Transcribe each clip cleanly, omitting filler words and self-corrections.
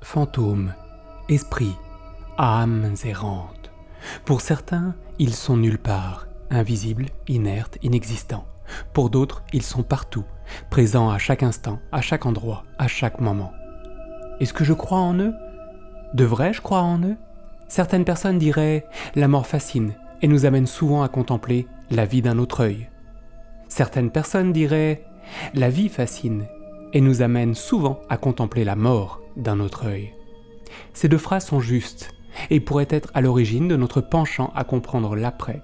Fantômes, esprits, âmes errantes. Pour certains, ils sont nulle part, invisibles, inertes, inexistants. Pour d'autres, ils sont partout, présents à chaque instant, à chaque endroit, à chaque moment. Est-ce que je crois en eux ? Devrais-je croire en eux ? Certaines personnes diraient « la mort fascine et nous amène souvent à contempler la vie d'un autre œil ». Certaines personnes diraient « la vie fascine et nous amène souvent à contempler la mort d'un autre œil ». Ces deux phrases sont justes et pourraient être à l'origine de notre penchant à comprendre l'après,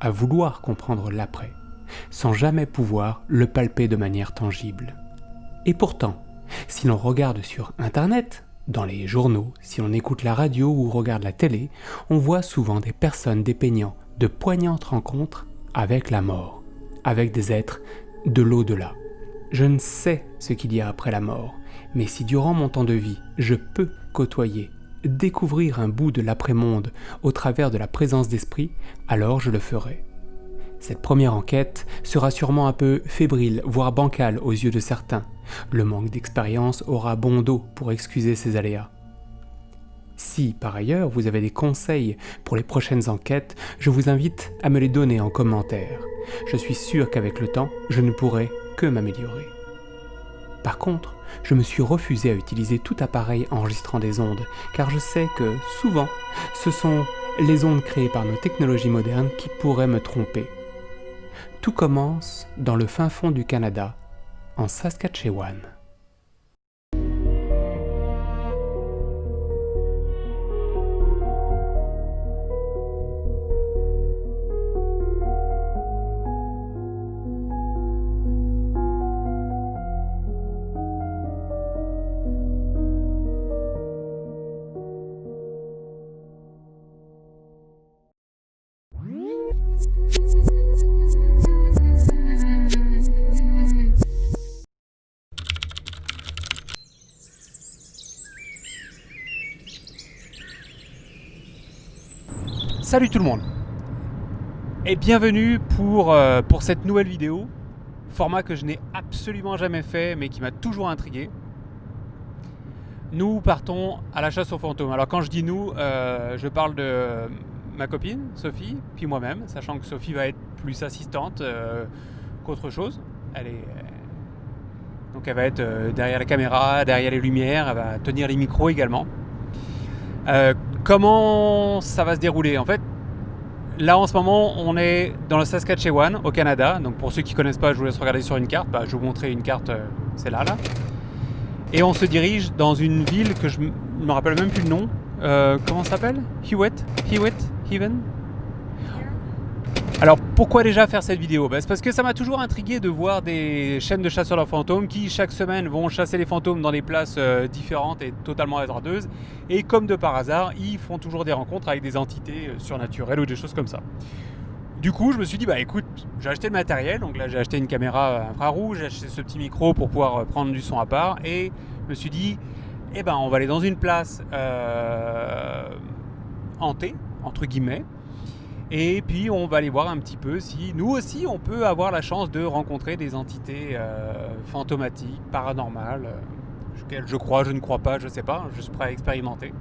à vouloir comprendre l'après, sans jamais pouvoir le palper de manière tangible. Et pourtant, si l'on regarde sur Internet, dans les journaux, si l'on écoute la radio ou regarde la télé, on voit souvent des personnes dépeignant de poignantes rencontres avec la mort, avec des êtres de l'au-delà. Je ne sais ce qu'il y a après la mort, mais si durant mon temps de vie, je peux côtoyer, découvrir un bout de l'après-monde au travers de la présence d'esprit, alors je le ferai. Cette première enquête sera sûrement un peu fébrile, voire bancale aux yeux de certains. Le manque d'expérience aura bon dos pour excuser ces aléas. Si, par ailleurs, vous avez des conseils pour les prochaines enquêtes, je vous invite à me les donner en commentaire. Je suis sûr qu'avec le temps, je ne pourrai que m'améliorer. Par contre, je me suis refusé à utiliser tout appareil enregistrant des ondes, car je sais que, souvent, ce sont les ondes créées par nos technologies modernes qui pourraient me tromper. Tout commence dans le fin fond du Canada, en Saskatchewan. Salut tout le monde et bienvenue pour cette nouvelle vidéo, format que je n'ai absolument jamais fait mais qui m'a toujours intrigué. Nous partons à la chasse aux fantômes. Alors quand je dis nous, je parle de ma copine Sophie, puis moi-même, sachant que Sophie va être plus assistante qu'autre chose. Donc elle va être derrière la caméra, derrière les lumières, elle va tenir les micros également. Comment ça va se dérouler ? En fait, là en ce moment, on est dans le Saskatchewan, au Canada. Donc pour ceux qui ne connaissent pas, je vous laisse regarder sur une carte. Je vais vous montrer une carte, c'est là. Et on se dirige dans une ville que je ne me rappelle même plus le nom. Comment ça s'appelle ? Hewitt? Alors pourquoi déjà faire cette vidéo ? C'est parce que ça m'a toujours intrigué de voir des chaînes de chasseurs de fantômes qui chaque semaine vont chasser les fantômes dans des places différentes et totalement hasardeuses. Et comme de par hasard, ils font toujours des rencontres avec des entités surnaturelles ou des choses comme ça. Du coup, je me suis dit, écoute, j'ai acheté le matériel. Donc là, j'ai acheté une caméra infrarouge, j'ai acheté ce petit micro pour pouvoir prendre du son à part. Et je me suis dit, on va aller dans une place hantée, entre guillemets. Et puis on va aller voir un petit peu si nous aussi on peut avoir la chance de rencontrer des entités fantomatiques, paranormales, je crois, je ne crois pas, je sais pas, je suis prêt à expérimenter.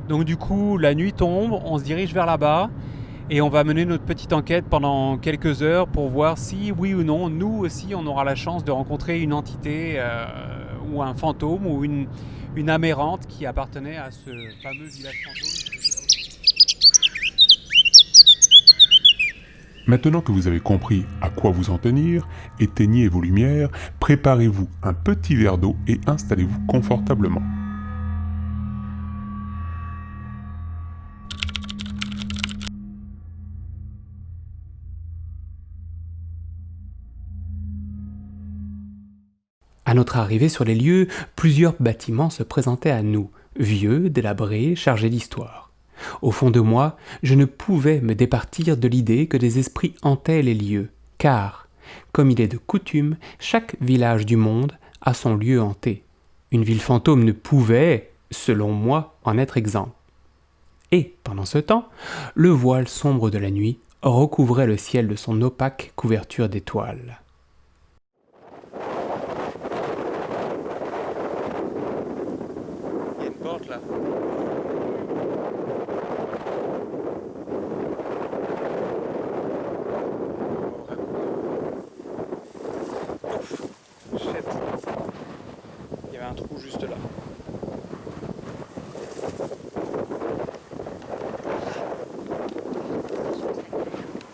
Donc du coup la nuit tombe, on se dirige vers là-bas et on va mener notre petite enquête pendant quelques heures pour voir si oui ou non, nous aussi on aura la chance de rencontrer une entité ou un fantôme ou une âme errante qui appartenait à ce fameux village fantôme. Maintenant que vous avez compris à quoi vous en tenir, éteignez vos lumières, préparez-vous un petit verre d'eau et installez-vous confortablement. À notre arrivée sur les lieux, plusieurs bâtiments se présentaient à nous, vieux, délabrés, chargés d'histoire. Au fond de moi, je ne pouvais me départir de l'idée que des esprits hantaient les lieux, car, comme il est de coutume, chaque village du monde a son lieu hanté. Une ville fantôme ne pouvait, selon moi, en être exempt. Et, pendant ce temps, le voile sombre de la nuit recouvrait le ciel de son opaque couverture d'étoiles. Il y a une porte là. Ouf, shit. Il y avait un trou juste là.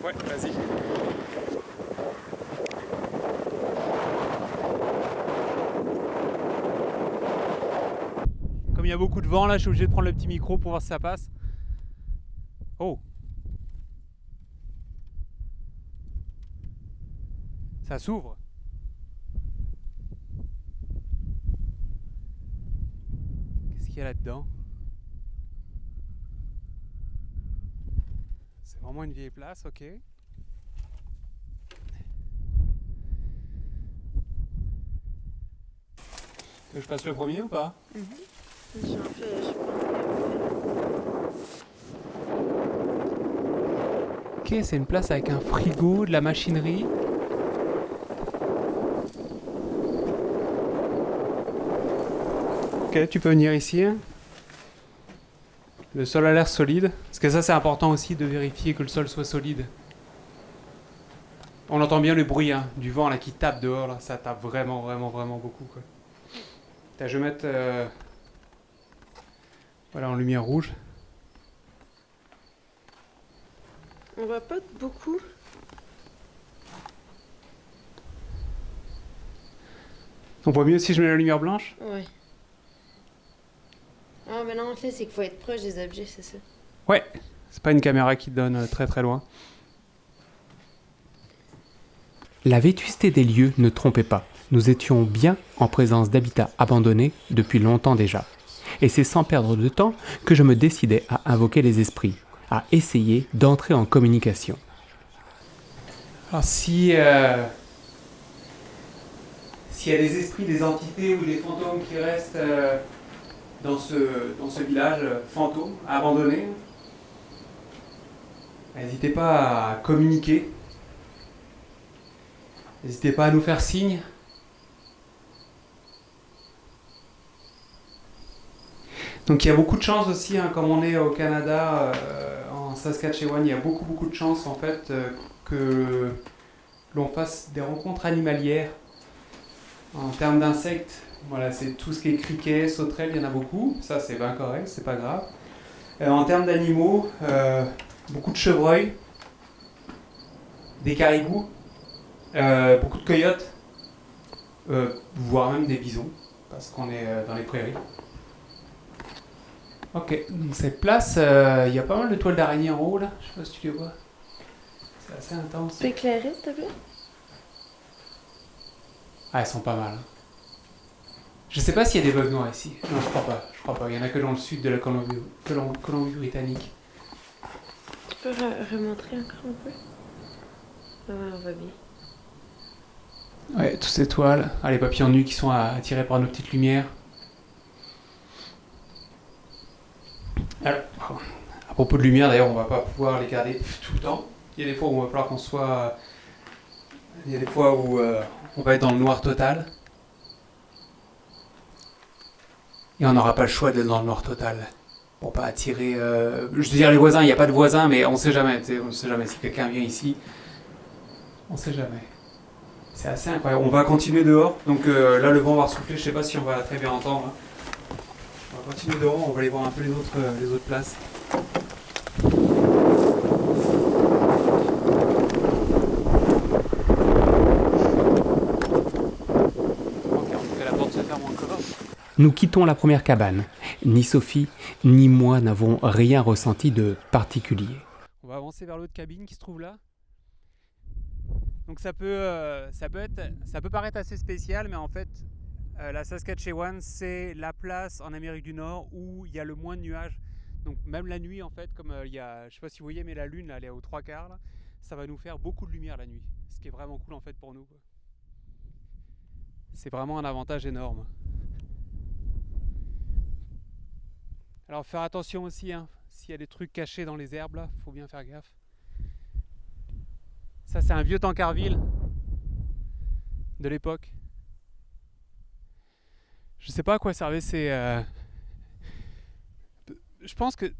Ouais, vas-y. Comme il y a beaucoup de vent là, je suis obligé de prendre le petit micro pour voir si ça passe. Oh! Ça s'ouvre. Qu'est-ce qu'il y a là-dedans? C'est vraiment une vieille place, ok. Je passe le premier ou pas? Ok, c'est une place avec un frigo, de la machinerie. Ok, tu peux venir ici. Le sol a l'air solide. Parce que ça, c'est important aussi de vérifier que le sol soit solide. On entend bien le bruit hein, du vent là, qui tape dehors. Là. Ça tape vraiment, vraiment, vraiment beaucoup. Quoi. Là, je vais mettre voilà, en lumière rouge. On voit pas beaucoup. On voit mieux si je mets la lumière blanche? Ouais. Ah, mais non, en fait, c'est qu'il faut être proche des objets, c'est ça. Ouais, c'est pas une caméra qui donne très très loin. La vétusté des lieux ne trompait pas. Nous étions bien en présence d'habitats abandonnés depuis longtemps déjà. Et c'est sans perdre de temps que je me décidai à invoquer les esprits, à essayer d'entrer en communication. Alors s'il y a des esprits, des entités ou des fantômes qui restent dans ce village fantôme, abandonné, n'hésitez pas à communiquer. N'hésitez pas à nous faire signe. Donc il y a beaucoup de chance aussi, hein, comme on est au Canada, en Saskatchewan, il y a beaucoup de chance en fait que l'on fasse des rencontres animalières. En termes d'insectes, voilà, c'est tout ce qui est criquet, sauterelles, il y en a beaucoup. Ça c'est bien correct, c'est pas grave. En termes d'animaux, beaucoup de chevreuils, des caribous, beaucoup de coyotes, voire même des bisons, parce qu'on est dans les prairies. Ok, donc cette place, il y a pas mal de toiles d'araignée en haut là, je sais pas si tu les vois. C'est assez intense. Tu peux éclairer, s'il te plaît? Ah, elles sont pas mal. Hein. Je sais pas s'il y a des beuves noirs ici. Non, je crois pas. Il y en a que dans le sud de la Colombie-Britannique. Tu peux remontrer encore un peu? Ah ouais, on va bien. Ouais, toutes ces toiles. Ah, les papillons nus qui sont attirés par nos petites lumières. Alors, à propos de lumière, d'ailleurs, on va pas pouvoir les garder tout le temps. Il y a des fois où il va falloir qu'on soit... Il y a des fois où on va être dans le noir total. Et on n'aura pas le choix d'être dans le noir total. Pour pas attirer... je veux dire les voisins, il n'y a pas de voisins, mais on sait jamais. On sait jamais si quelqu'un vient ici. On sait jamais. C'est assez incroyable. On va continuer dehors. Donc là, le vent va souffler. Je sais pas si on va très bien entendre. Hein. On va continuer dehors. On va aller voir un peu les autres places. Nous quittons la première cabane. Ni Sophie, ni moi n'avons rien ressenti de particulier. On va avancer vers l'autre cabine qui se trouve là. Donc ça peut paraître assez spécial, mais en fait, la Saskatchewan, c'est la place en Amérique du Nord où il y a le moins de nuages. Donc même la nuit, en fait, comme il y a, je sais pas si vous voyez, mais la lune, là, elle est aux 3/4, là, ça va nous faire beaucoup de lumière la nuit. Ce qui est vraiment cool en fait pour nous. Quoi. C'est vraiment un avantage énorme. Alors faire attention aussi, hein. s'il y a des trucs cachés dans les herbes là, faut bien faire gaffe. Ça c'est un vieux Tancarville de l'époque. Je sais pas à quoi servaient ces... Je pense que...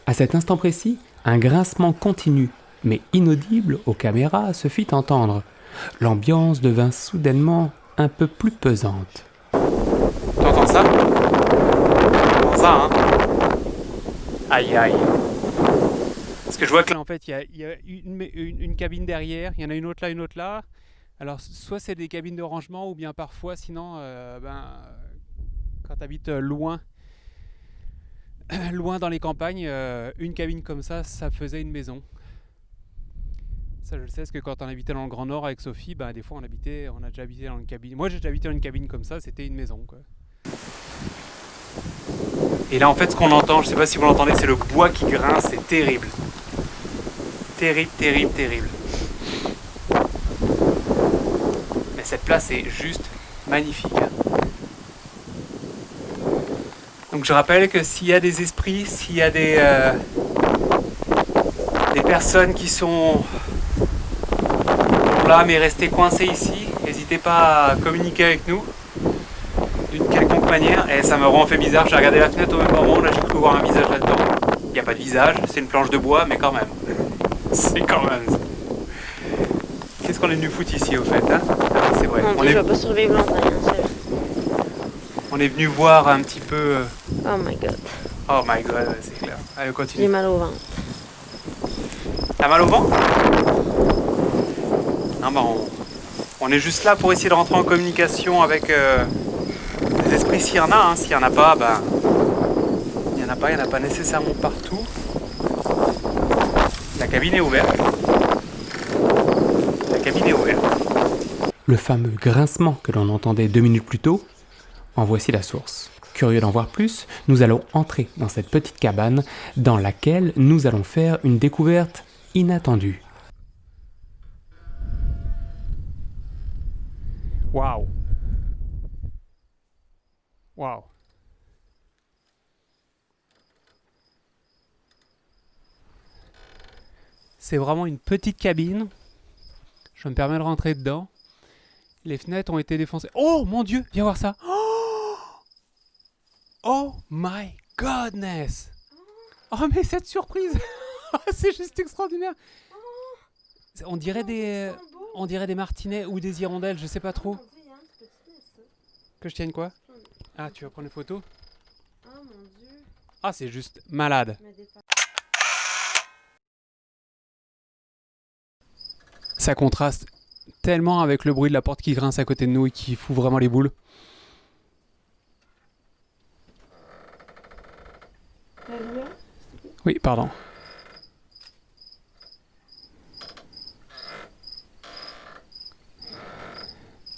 À cet instant précis, un grincement continu, mais inaudible aux caméras, se fit entendre. L'ambiance devint soudainement un peu plus pesante. T'entends ça? T'entends ça, hein? Aïe aïe. Parce que je vois que là en fait il y a une cabine derrière, il y en a une autre là. Alors soit c'est des cabines de rangement ou bien parfois sinon quand tu habites loin dans les campagnes, une cabine comme ça faisait une maison. Ça je le sais parce que quand on habitait dans le Grand Nord avec Sophie, des fois on a déjà habité dans une cabine. Moi j'ai déjà habité dans une cabine comme ça, c'était une maison quoi. Et là en fait ce qu'on entend, je sais pas si vous l'entendez, c'est le bois qui grince, c'est terrible. Terrible. Mais cette place est juste magnifique. Donc je rappelle que s'il y a des esprits, s'il y a des personnes qui sont là mais restées coincées ici, n'hésitez pas à communiquer avec nous d'une quelconque manière. Et ça me rend fait bizarre, j'ai regardé la fenêtre au même moment, là j'ai cru voir un visage là-dedans. Il n'y a pas de visage, c'est une planche de bois, mais quand même. C'est quand même. Qu'est-ce qu'on est venu foutre ici au fait, hein? Ah, c'est vrai. Je vais pas survivre longtemps, hein, c'est vrai. On est venu voir un petit peu. Oh my god. Oh my god, c'est clair. Allez, continue. J'ai mal au ventre. T'as mal au ventre? Non, on est juste là pour essayer de rentrer en communication avec les esprits s'il y en a. Hein. S'il y en a pas, il y en a pas nécessairement partout. La cabine est ouverte. Le fameux grincement que l'on entendait 2 minutes plus tôt, en voici la source. Curieux d'en voir plus, nous allons entrer dans cette petite cabane dans laquelle nous allons faire une découverte inattendue. Waouh. C'est vraiment une petite cabine. Je me permets de rentrer dedans. Les fenêtres ont été défoncées. Oh mon Dieu, viens voir ça. Oh my godness. Oh mais cette surprise. C'est juste extraordinaire. On dirait des martinets ou des hirondelles, je sais pas trop. Que je tienne quoi? Ah, tu vas prendre une photo? Oh mon Dieu. Ah, c'est juste malade. Ça contraste tellement avec le bruit de la porte qui grince à côté de nous et qui fout vraiment les boules. Oui, pardon.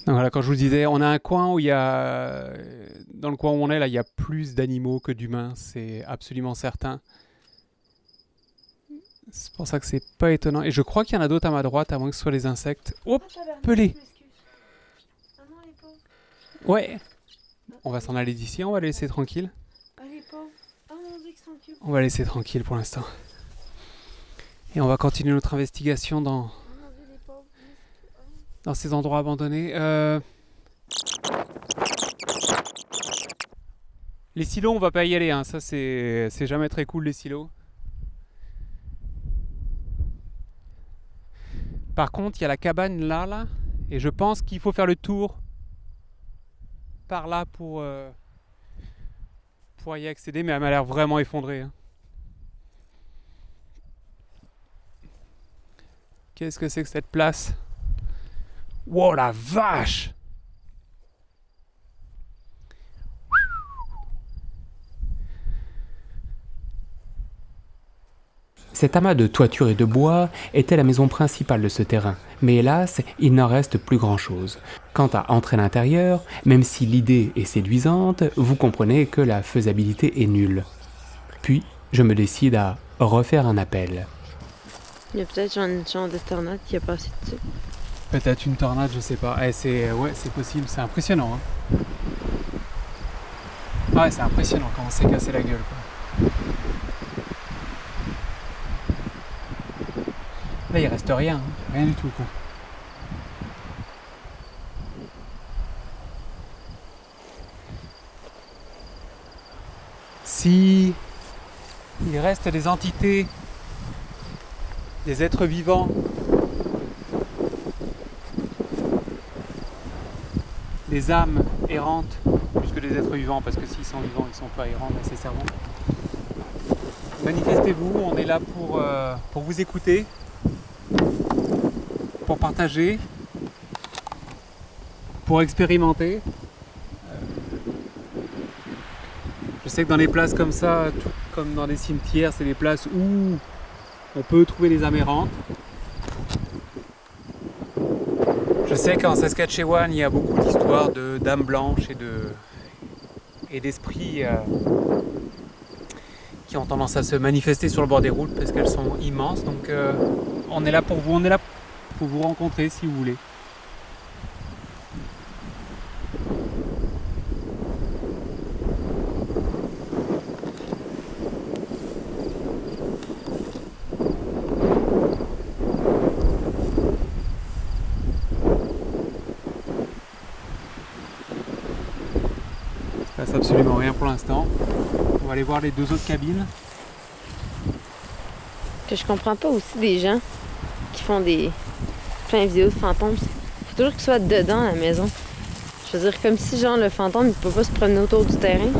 Donc voilà, quand je vous disais, on a un coin où il y a... Dans le coin où on est, là, il y a plus d'animaux que d'humains, c'est absolument certain. C'est pour ça que c'est pas étonnant. Et je crois qu'il y en a d'autres à ma droite, à moins que ce soit les insectes. Hop, pelé. Ah non, les pauvres. Ouais. On va s'en aller d'ici, on va les laisser tranquilles. Ah les pauvres. Oh mon Dieu, qu'ils sont cute. On va laisser tranquille pour l'instant. Et on va continuer notre investigation dans... Oh mon Dieu, les pauvres. Dans ces endroits abandonnés. Les silos, on va pas y aller, hein. Ça c'est jamais très cool les silos. Par contre, il y a la cabane là, et je pense qu'il faut faire le tour par là pour y accéder, mais elle m'a l'air vraiment effondrée. Hein. Qu'est-ce que c'est que cette place? Wow, la vache! Cet amas de toiture et de bois était la maison principale de ce terrain, mais hélas, il n'en reste plus grand-chose. Quant à entrer à l'intérieur, même si l'idée est séduisante, vous comprenez que la faisabilité est nulle. Puis, je me décide à refaire un appel. Il y a peut-être une genre de tornade qui a passé dessus. Peut-être une tornade, je sais pas. C'est possible, c'est impressionnant. Hein. Ah ouais, c'est impressionnant comment c'est cassé la gueule, quoi. Là, il reste rien, hein. Rien du tout, quoi. Si il reste des entités, des êtres vivants, des âmes errantes, plus que des êtres vivants, parce que s'ils sont vivants, ils ne sont pas errants nécessairement. Manifestez-vous, on est là pour vous écouter, pour partager, pour expérimenter. Je sais que dans des places comme ça, tout comme dans des cimetières, c'est des places où on peut trouver des âmes errantes. Je sais qu'en Saskatchewan, il y a beaucoup d'histoires d'âmes blanches et d'esprits qui ont tendance à se manifester sur le bord des routes parce qu'elles sont immenses. Donc on est là pour vous, on est là pour vous rencontrer si vous voulez. Il se passe absolument rien pour l'instant. On va aller voir les 2 autres cabines. Que je comprends pas aussi des gens qui font plein de vidéos de fantômes. Faut toujours qu'ils soient dedans à la maison. Je veux dire, comme si genre le fantôme il peut pas se promener autour du terrain.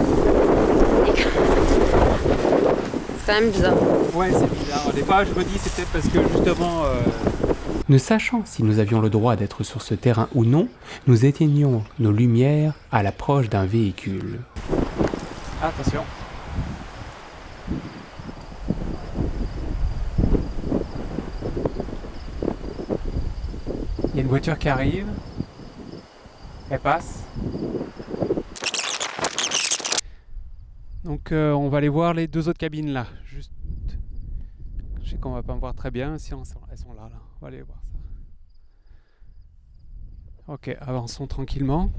C'est quand même bizarre. Ouais, c'est bizarre. Au départ, je me dis, c'est peut-être parce que justement... Ne sachant si nous avions le droit d'être sur ce terrain ou non, nous éteignions nos lumières à l'approche d'un véhicule. Attention. Il y a une voiture qui arrive. Elle passe. Donc on va aller voir les 2 autres cabines là. Juste... Je sais qu'on va pas me voir très bien. Si elles sont là. On va aller voir ça. Ok, avançons tranquillement.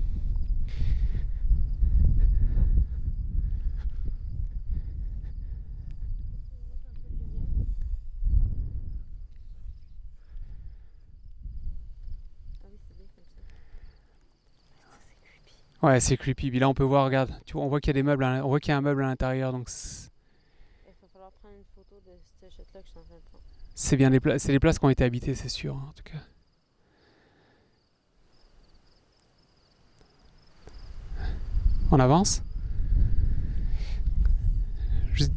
Ouais, c'est creepy. Puis là, on peut voir, regarde, tu vois, on voit qu'il y a des meubles, on voit qu'il y a un meuble à l'intérieur, donc Il va falloir prendre une photo de cette chute-là que je suis en train de prendre. c'est bien c'est des places qui ont été habitées, c'est sûr, en tout cas. On avance. Juste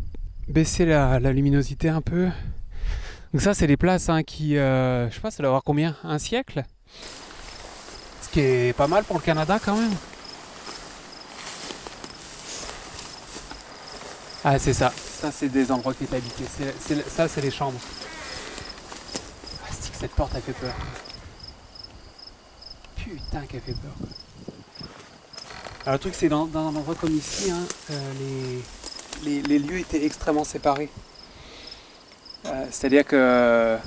baisser la luminosité un peu. Donc ça, c'est des places qui, je sais pas, ça doit avoir combien? Un siècle? Ce qui est pas mal pour le Canada quand même. Ah, c'est ça. Ça, c'est des endroits qui étaient habités. Ça, c'est les chambres. Ah, c'est que cette porte, elle fait peur. Putain, qu'elle fait peur. Alors, le truc, c'est dans un endroit comme ici, hein, les lieux étaient extrêmement séparés. C'est-à-dire que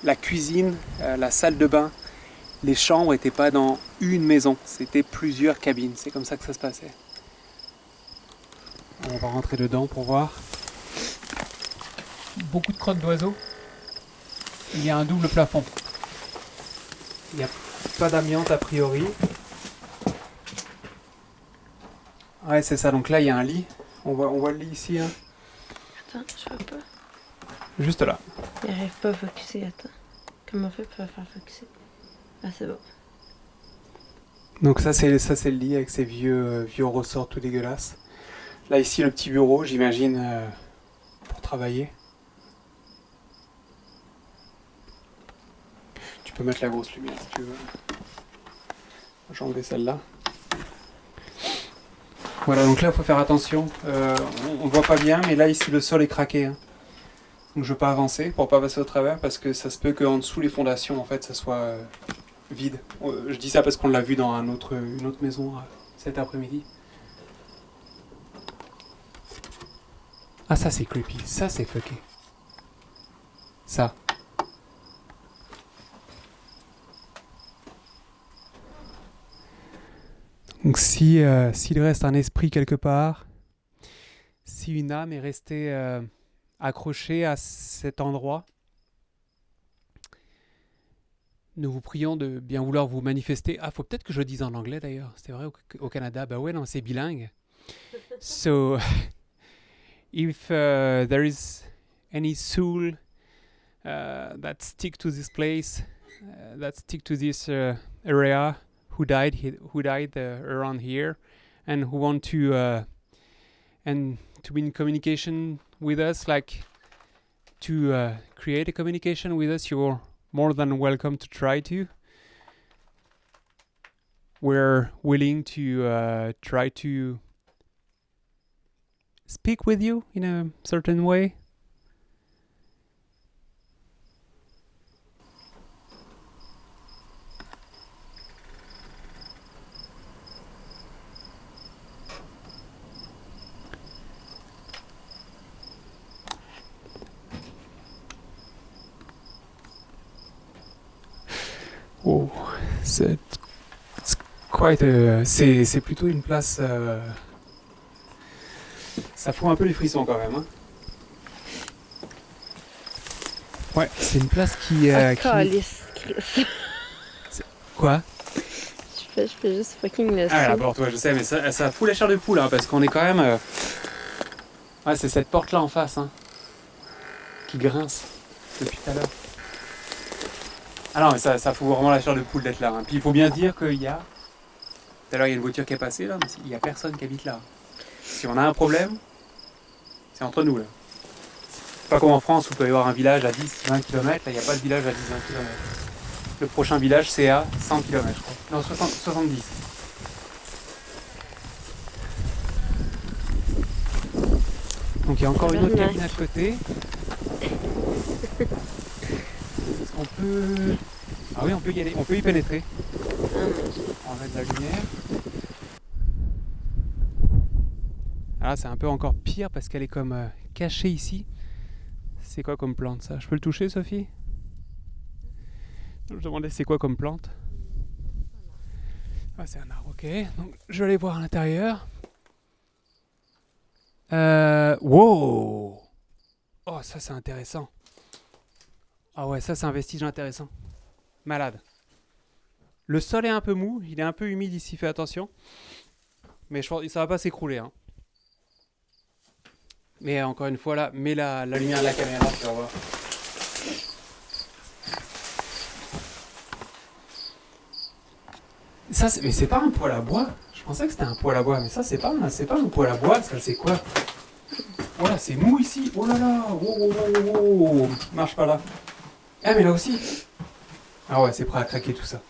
la cuisine, la salle de bain, les chambres n'étaient pas dans une maison. C'était plusieurs cabines. C'est comme ça que ça se passait. On va rentrer dedans pour voir. Beaucoup de crottes d'oiseaux. Il y a un double plafond. Il n'y a pas d'amiante a priori. Ouais, c'est ça. Donc là, il y a un lit. On voit le lit ici. Hein. Attends, je vois pas. Juste là. Il arrive pas à focusser, attends. Comment on fait pour faire focusser? Ah, c'est bon. Donc ça c'est le lit avec ses vieux ressorts tout dégueulasses. Là ici le petit bureau, j'imagine, pour travailler. Tu peux mettre la grosse lumière si tu veux. J'ai enlevé celle-là. Voilà, donc là il faut faire attention. On voit pas bien, mais là ici le sol est craqué. Hein. Donc je veux pas avancer pour pas passer au travers parce que ça se peut qu'en dessous les fondations en fait ça soit vide. Je dis ça parce qu'on l'a vu dans une autre maison cet après-midi. Ah ça c'est creepy, ça c'est fucké. Ça. Donc s'il reste un esprit quelque part, si une âme est restée accrochée à cet endroit, Nous vous prions de bien vouloir vous manifester. Ah, faut peut-être que je le dise en anglais d'ailleurs. C'est vrai au Canada. Bah ouais, non, c'est bilingue. So, if there is any soul that stick to this place, that stick to this area, who died around here, and who want to be in communication with us, like to create a communication with us, you're more than welcome to try to. We're willing to try to speak with you in a certain way. Oh, c'est c'est plutôt une place. Ça fout un peu les frissons quand même. Hein. Ouais, c'est une place qui. Calice, Chris. Quoi? Je fais juste fucking le Ah, son. la porte, ouais, je sais, mais ça fout la chair de poule, hein, parce qu'on est quand même. Ouais, c'est cette porte-là en face, hein, qui grince depuis tout à l'heure. Ah non, mais ça fout vraiment la chair de poule d'être là. Hein. Puis il faut bien se dire qu'il y a. Tout à l'heure, il y a une voiture qui est passée là, mais il n'y a personne qui habite là. Si on a un problème, c'est entre nous là. C'est pas comme en France où il peut y avoir un village à 10-20 km, là il n'y a pas de village à 10-20 km. Le prochain village c'est à 100 km, je crois. Non, 70. Donc il y a encore une autre cabine à côté. Est-ce qu'on peut. Ah oui, on peut y aller, on peut y pénétrer. On va mettre de la lumière. Ah, c'est un peu encore pire parce qu'elle est comme cachée ici. C'est quoi comme plante ça? Je peux le toucher, Sophie? Je me demandais c'est quoi comme plante. Ah, c'est un arbre, ok. Donc je vais aller voir à l'intérieur. Wow! Oh, ça c'est intéressant. Ah ouais, ça c'est un vestige intéressant. Malade. Le sol est un peu mou, il est un peu humide ici, fais attention. Mais je pense que ça va pas s'écrouler. Hein. Mais encore une fois là, mets la lumière de la caméra, tu vas voir. Ça, mais c'est pas un poêle à bois. Je pensais que c'était un poêle à bois, mais ça c'est pas un poêle à bois, ça c'est quoi? Voilà, c'est mou ici. Oh là là, oh. Marche pas là. Ah mais là aussi. Ah ouais, c'est prêt à craquer tout ça.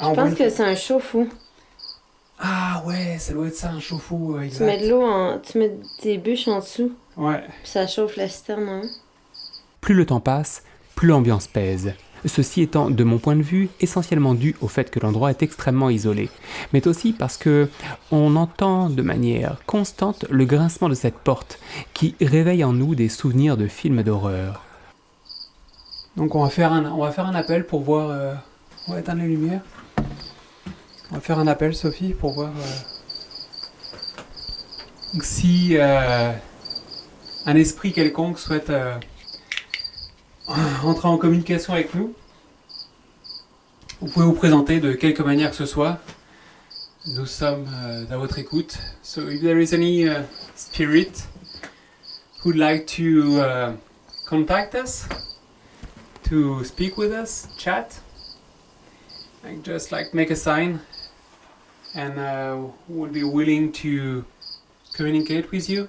Je pense que c'est un chauffe-eau. Ah ouais, ça doit être ça, un chauffe-eau. Tu mets de l'eau, tu mets tes bûches en dessous. Ouais. Puis ça chauffe la citerne, hein. Plus le temps passe, plus l'ambiance pèse. Ceci étant, de mon point de vue, essentiellement dû au fait que l'endroit est extrêmement isolé, mais aussi parce que on entend de manière constante le grincement de cette porte qui réveille en nous des souvenirs de films d'horreur. Donc on va faire un appel pour voir. On va éteindre les lumières. On va faire un appel, Sophie, pour voir si un esprit quelconque souhaite entrer en communication avec nous. Vous pouvez vous présenter de quelque manière que ce soit. Nous sommes à votre écoute. So if there is any spirit who would like to contact us, to speak with us, chat, just make a sign, and would be willing to communicate with you.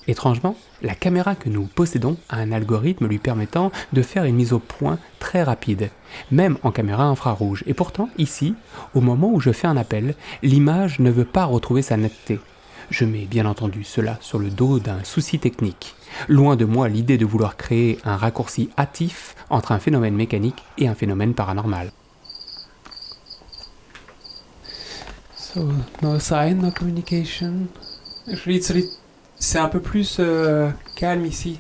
Étrangement, la caméra que nous possédons a un algorithme lui permettant de faire une mise au point très rapide, même en caméra infrarouge. Et pourtant, ici, au moment où je fais un appel, l'image ne veut pas retrouver sa netteté. Je mets bien entendu cela sur le dos d'un souci technique. Loin de moi l'idée de vouloir créer un raccourci hâtif entre un phénomène mécanique et un phénomène paranormal. So, no sign, no communication. Actually, c'est un peu plus calme ici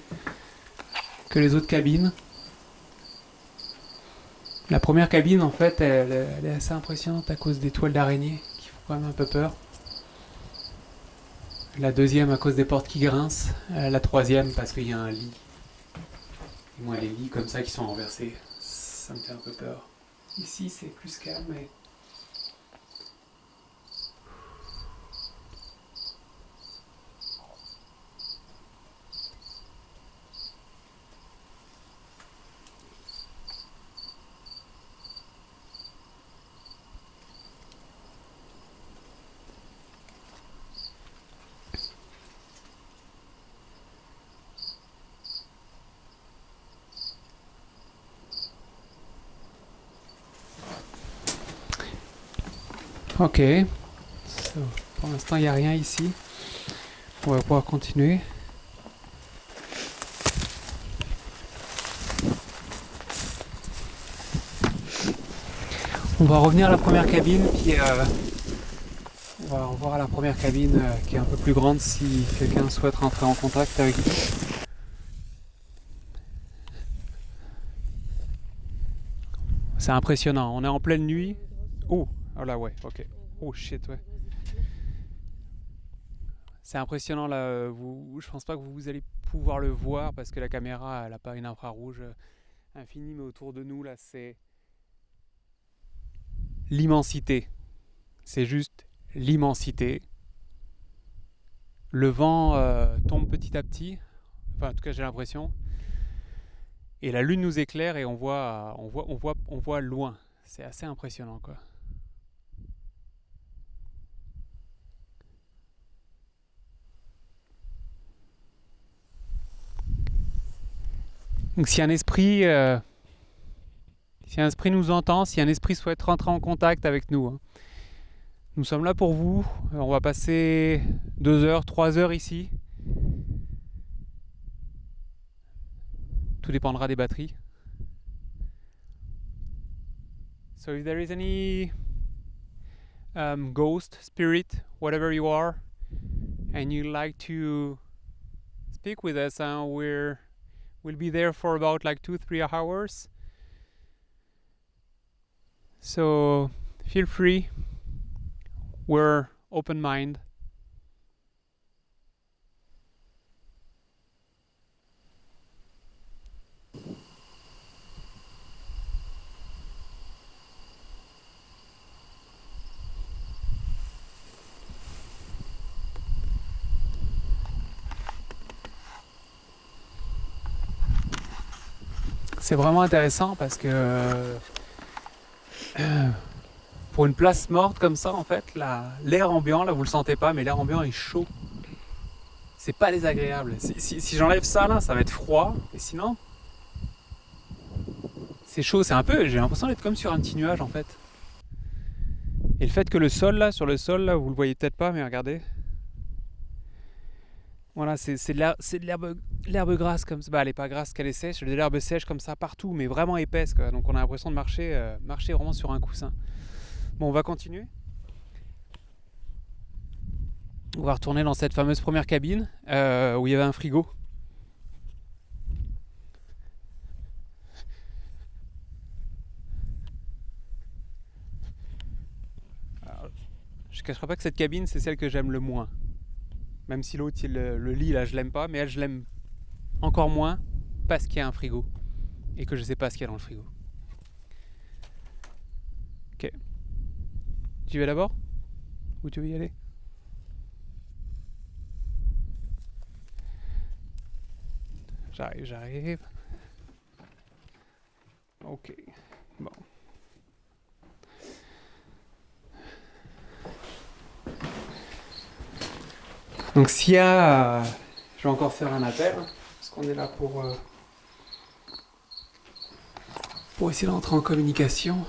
que les autres cabines. La première cabine, en fait, elle est assez impressionnante à cause des toiles d'araignée qui font quand même un peu peur. La deuxième à cause des portes qui grincent. La troisième parce qu'il y a un lit. Et moi, les lits comme ça qui sont renversés, ça me fait un peu peur. Ici, c'est plus calme, mais... Ok, so, pour l'instant il n'y a rien ici, on va pouvoir continuer. On va revenir à la première cabine, puis on va revoir la première cabine qui est un peu plus grande si quelqu'un souhaite rentrer en contact avec nous. C'est impressionnant, on est en pleine nuit. Oh là ouais, ok. Oh shit, ouais. C'est impressionnant là, je pense pas que vous allez pouvoir le voir parce que la caméra elle a pas une infrarouge infinie, mais autour de nous là c'est l'immensité. C'est juste l'immensité. Le vent tombe petit à petit, enfin en tout cas j'ai l'impression. Et la lune nous éclaire et on voit loin. C'est assez impressionnant quoi. Donc si un esprit nous entend, si un esprit souhaite rentrer en contact avec nous, hein, nous sommes là pour vous. On va passer 2 heures, 3 heures ici. Tout dépendra des batteries. So if there is any ghost, spirit, whatever you are, and you like to speak with us, we'll be there for about like 2-3 hours. So feel free. We're open mind. C'est vraiment intéressant parce que pour une place morte comme ça, en fait, l'air ambiant, là vous le sentez pas, mais l'air ambiant est chaud. C'est pas désagréable. Si j'enlève ça là, ça va être froid. Et sinon, c'est chaud. C'est un peu, j'ai l'impression d'être comme sur un petit nuage en fait. Et le fait que le sol là, sur le sol là, vous le voyez peut-être pas, mais regardez. Voilà, c'est de l'herbe grasse comme ça. Bah, elle est pas grasse qu'elle est sèche, de l'herbe sèche comme ça partout, mais vraiment épaisse quoi. Donc on a l'impression de marcher vraiment sur un coussin. Bon, on va continuer. On va retourner dans cette fameuse première cabine où il y avait un frigo. Alors, je ne cacherai pas que cette cabine, c'est celle que j'aime le moins. Même si l'autre, le lit, là, je l'aime pas, mais elle, je l'aime encore moins parce qu'il y a un frigo et que je sais pas ce qu'il y a dans le frigo. Ok. J'y vais d'abord? Où tu veux y aller? J'arrive. Ok. Bon. Donc s'il y a... je vais encore faire un appel, parce qu'on est là pour essayer d'entrer en communication.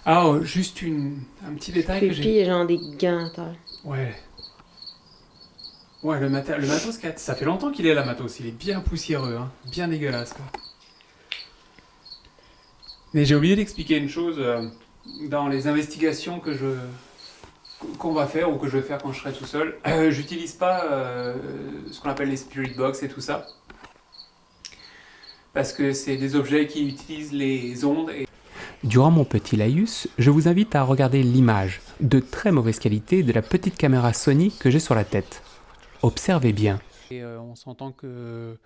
Ah, juste un petit détail que j'ai... il y a genre des gants à terre. Ouais. Ouais, le matos, ça fait longtemps qu'il est là, matos. Il est bien poussiéreux, hein. Bien dégueulasse, quoi. Mais j'ai oublié d'expliquer une chose dans les investigations qu'on va faire ou que je vais faire quand je serai tout seul. J'utilise pas ce qu'on appelle les spirit box et tout ça. Parce que c'est des objets qui utilisent les ondes. Durant mon petit laïus, je vous invite à regarder l'image, de très mauvaise qualité, de la petite caméra Sony que j'ai sur la tête. Observez bien. Et on s'entend que,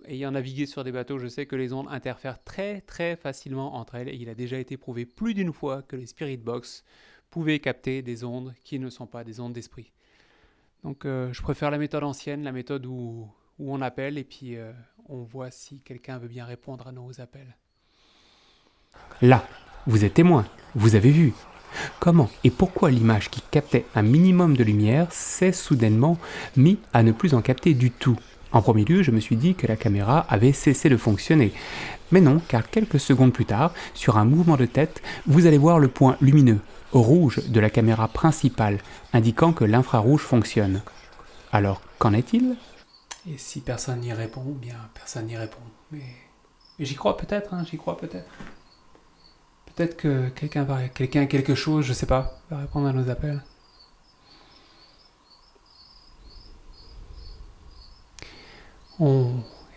ayant navigué sur des bateaux, je sais que les ondes interfèrent très très facilement entre elles. Et il a déjà été prouvé plus d'une fois que les Spirit Box pouvaient capter des ondes qui ne sont pas des ondes d'esprit. Donc je préfère la méthode ancienne, la méthode où on appelle et puis on voit si quelqu'un veut bien répondre à nos appels. Là, vous êtes témoin, vous avez vu. Comment et pourquoi l'image qui captait un minimum de lumière s'est soudainement mis à ne plus en capter du tout? En premier lieu, je me suis dit que la caméra avait cessé de fonctionner. Mais non, car quelques secondes plus tard, sur un mouvement de tête, vous allez voir le point lumineux, rouge de la caméra principale, indiquant que l'infrarouge fonctionne. Alors, qu'en est-il? Et si personne n'y répond, bien personne n'y répond. Mais j'y crois peut-être, j'y crois peut-être. Peut-être que quelqu'un quelque chose, je sais pas, va répondre à nos appels.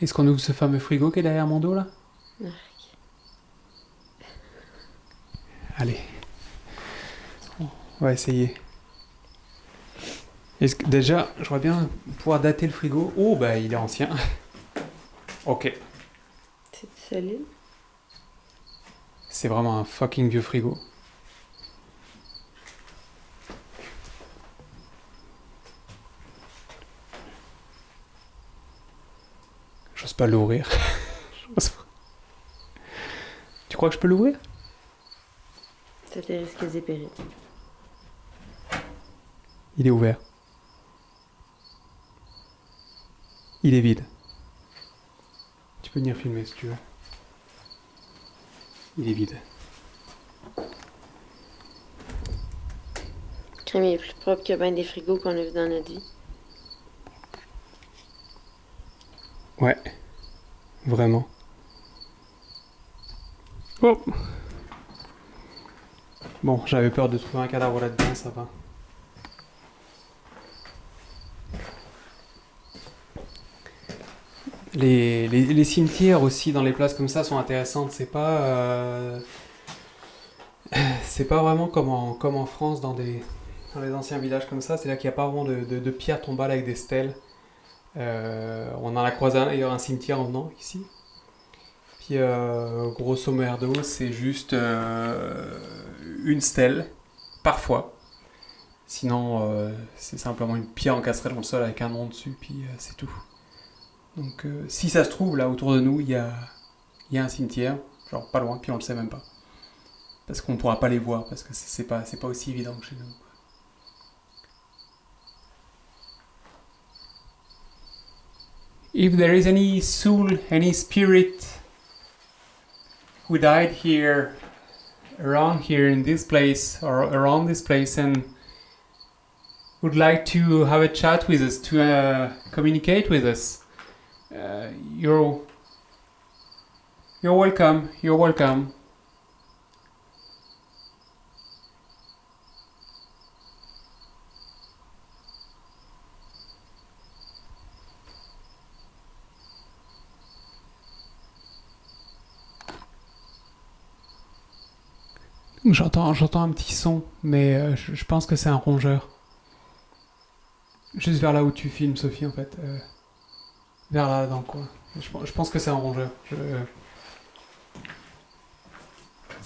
Est-ce qu'on ouvre ce fameux frigo qui est derrière mon dos là? Allez. On va essayer. Déjà, j'aurais bien pouvoir dater le frigo. Oh, bah il est ancien. Ok. C'est solide. C'est vraiment un fucking vieux frigo. J'ose pas l'ouvrir. Tu crois que je peux l'ouvrir? Ça te risque et périls. Il est ouvert. Il est vide. Tu peux venir filmer si tu veux. Il est vide. Crème est plus propre que bien des frigos qu'on a vu dans notre vie. Ouais. Vraiment. Oh! Bon, j'avais peur de trouver un cadavre là-dedans, ça va. Les cimetières aussi dans les places comme ça sont intéressantes. C'est pas vraiment comme en France dans les anciens villages comme ça. C'est là qu'il n'y a pas vraiment de pierres tombales avec des stèles. On en a croisé d'ailleurs un cimetière en venant ici. Puis grosso merdo, c'est juste une stèle, parfois. Sinon, c'est simplement une pierre encastrée dans le sol avec un nom dessus, puis c'est tout. Donc si ça se trouve, là autour de nous, il y a un cimetière, genre pas loin, puis on le sait même pas. Parce qu'on pourra pas les voir, parce que c'est pas aussi évident que chez nous. If there is any soul, any spirit who died here, around here in this place, or around this place, and would like to have a chat with us, to communicate with us, you're welcome. You're welcome. J'entends un petit son, mais je pense que c'est un rongeur. Juste vers là où tu filmes, Sophie, en fait. Vers là, dans le coin. Je pense que c'est un rongeur.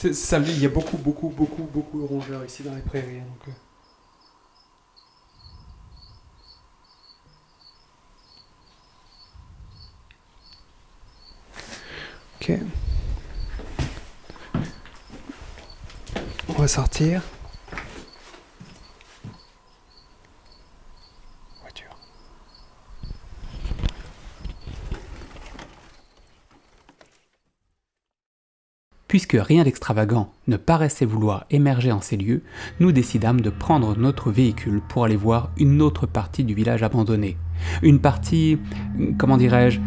Il y a beaucoup de rongeurs ici dans les prairies. Donc, Ok. On va sortir. Voiture. Puisque rien d'extravagant ne paraissait vouloir émerger en ces lieux, nous décidâmes de prendre notre véhicule pour aller voir une autre partie du village abandonné. Une partie, comment dirais-je,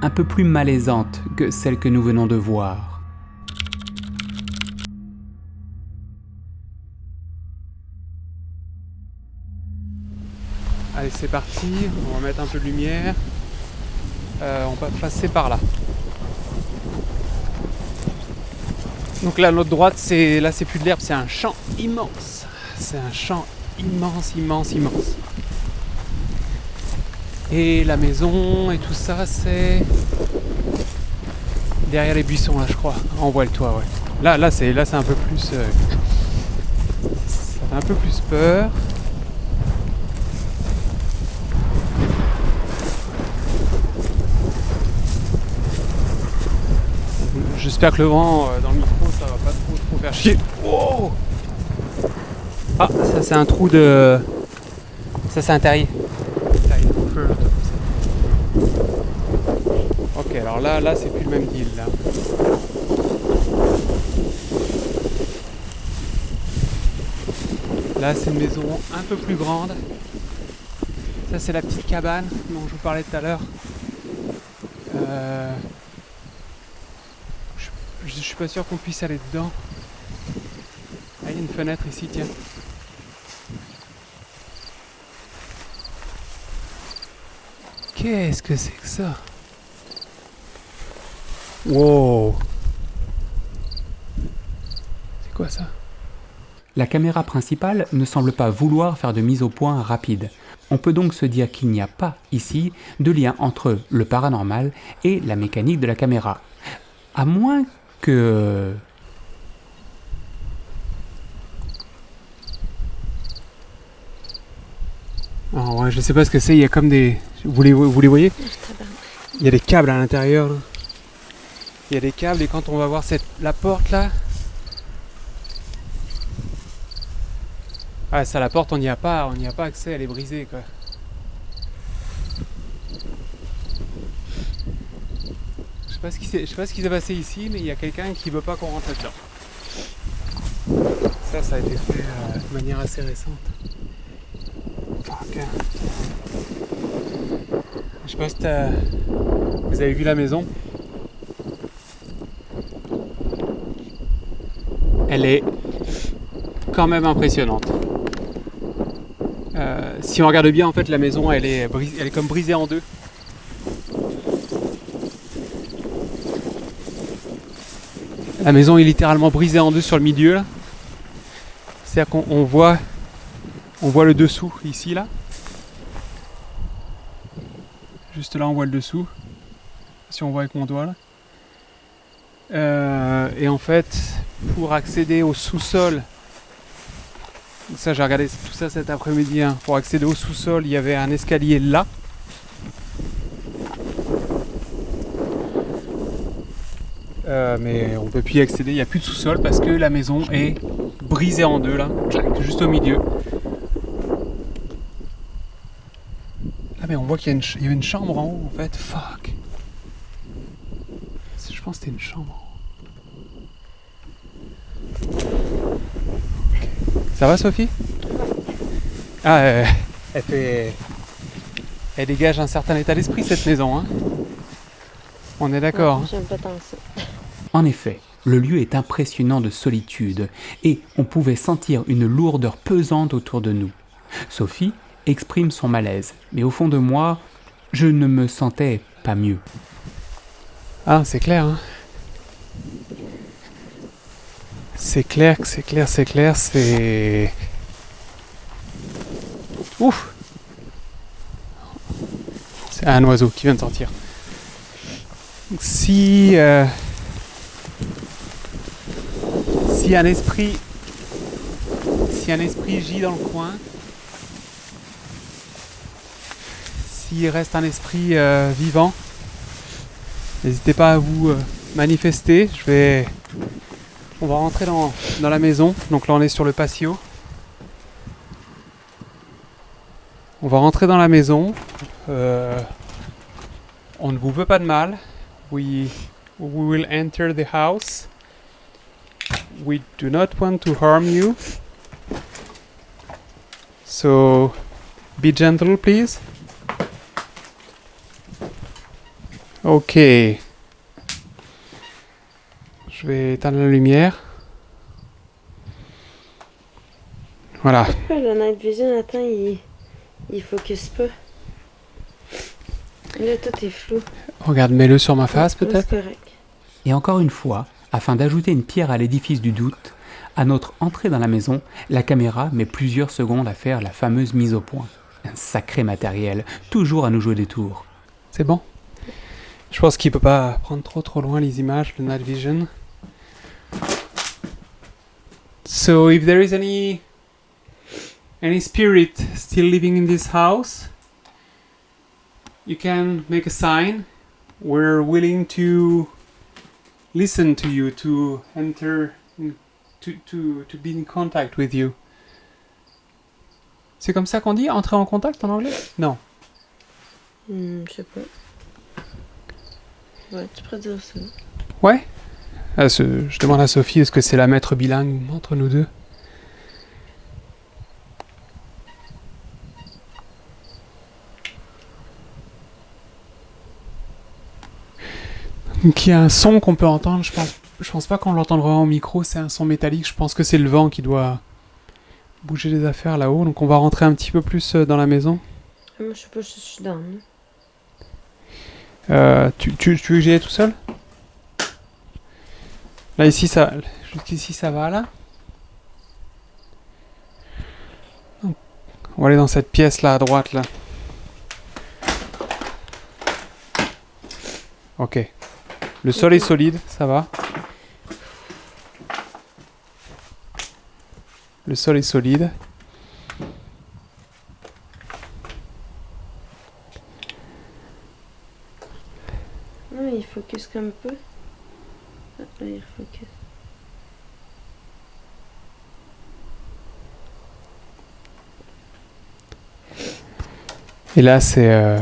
un peu plus malaisante que celle que nous venons de voir. Allez, c'est parti, on va mettre un peu de lumière. On va passer par là. Donc là, à notre droite, là c'est plus de l'herbe, c'est un champ immense. C'est un champ immense, immense, immense. Et la maison et tout ça, c'est derrière les buissons là, je crois. On voit le toit, ouais. Là c'est un peu plus, ça fait un peu plus peur. J'espère que le vent dans le micro, ça va pas trop faire chier. Wow. Ah, ça c'est un trou de... Ça c'est un terrier. Ok, alors là c'est plus le même deal là. Là c'est une maison un peu plus grande. Ça c'est la petite cabane dont je vous parlais tout à l'heure. Je suis pas sûr qu'on puisse aller dedans. Ah, il y a une fenêtre ici, tiens. Qu'est-ce que c'est que ça? Wow! C'est quoi ça? La caméra principale ne semble pas vouloir faire de mise au point rapide. On peut donc se dire qu'il n'y a pas ici de lien entre le paranormal et la mécanique de la caméra. À moins que... Alors, ouais, je sais pas ce que c'est, il y a comme des... Vous les voyez? Il y a des câbles à l'intérieur. Là. Il y a des câbles et quand on va voir la porte là... Ah ça, la porte on n'y a pas accès, elle est brisée quoi. Je sais pas ce qui s'est passé ici, mais il y a quelqu'un qui veut pas qu'on rentre dedans. Ça a été fait de manière assez récente. Fuck. Je sais pas si vous avez vu la maison. Elle est quand même impressionnante. Si on regarde bien, en fait, la maison, elle est comme brisée en deux. La maison est littéralement brisée en deux sur le milieu là. C'est-à-dire qu'on voit le dessous ici là. Juste là on voit le dessous. Si on voit avec mon doigt là. Et en fait, pour accéder au sous-sol, ça j'ai regardé tout ça cet après-midi, hein. Pour accéder au sous-sol, il y avait un escalier là. Mais on peut plus y accéder, il n'y a plus de sous-sol parce que la maison est brisée en deux là, juste au milieu. Ah mais on voit qu'il y a une chambre en haut en fait, fuck. Je pense que c'était une chambre. Okay. Ça va Sophie? Ah elle dégage un certain état d'esprit cette maison, hein. On est d'accord. Ouais, j'aime pas tant ça. En effet, le lieu est impressionnant de solitude et on pouvait sentir une lourdeur pesante autour de nous. Sophie exprime son malaise, mais au fond de moi, je ne me sentais pas mieux. Ah, c'est clair, hein. C'est clair, c'est... Ouf! C'est un oiseau qui vient de sortir. Si un esprit gît dans le coin, s'il reste un esprit vivant, n'hésitez pas à vous manifester. On va rentrer dans la maison. Donc là on est sur le patio. On va rentrer dans la maison. On ne vous veut pas de mal. We will enter the house. We do not want to harm you. So be gentle, please. Ok. Je vais éteindre la lumière. Voilà. Pourquoi le night vision, attends, il focus pas? Là, tout est flou. Regarde, mets-le sur ma face peut-être. C'est correct. Et encore une fois, Afin d'ajouter une pierre à l'édifice du doute, à notre entrée dans la maison, la caméra met plusieurs secondes à faire la fameuse mise au point. Un sacré matériel, toujours à nous jouer des tours. C'est bon? Je pense qu'il peut pas prendre trop loin les images, le night vision. So if there is any spirit still living in this house, you can make a sign. We're willing to listen to you, to enter, to be in contact with you. C'est comme ça qu'on dit, entrer en contact en anglais? Non. Je sais pas. Ouais, tu pourrais dire ça. Ouais. Je demande à Sophie, est-ce que c'est la maître bilingue entre nous deux? Donc il y a un son qu'on peut entendre, je pense pas qu'on l'entendra au micro, c'est un son métallique, je pense que c'est le vent qui doit bouger les affaires là-haut, donc on va rentrer un petit peu plus dans la maison. Moi je sais pas si je suis dans. Tu veux que j'y aille tout seul? Là ici ça, jusqu'ici ça va là. On va aller dans cette pièce là à droite là. Ok. Le sol est solide, ça va. Le sol est solide. Non, il focus comme un peu. Ah, là, il refocus. Et là c'est...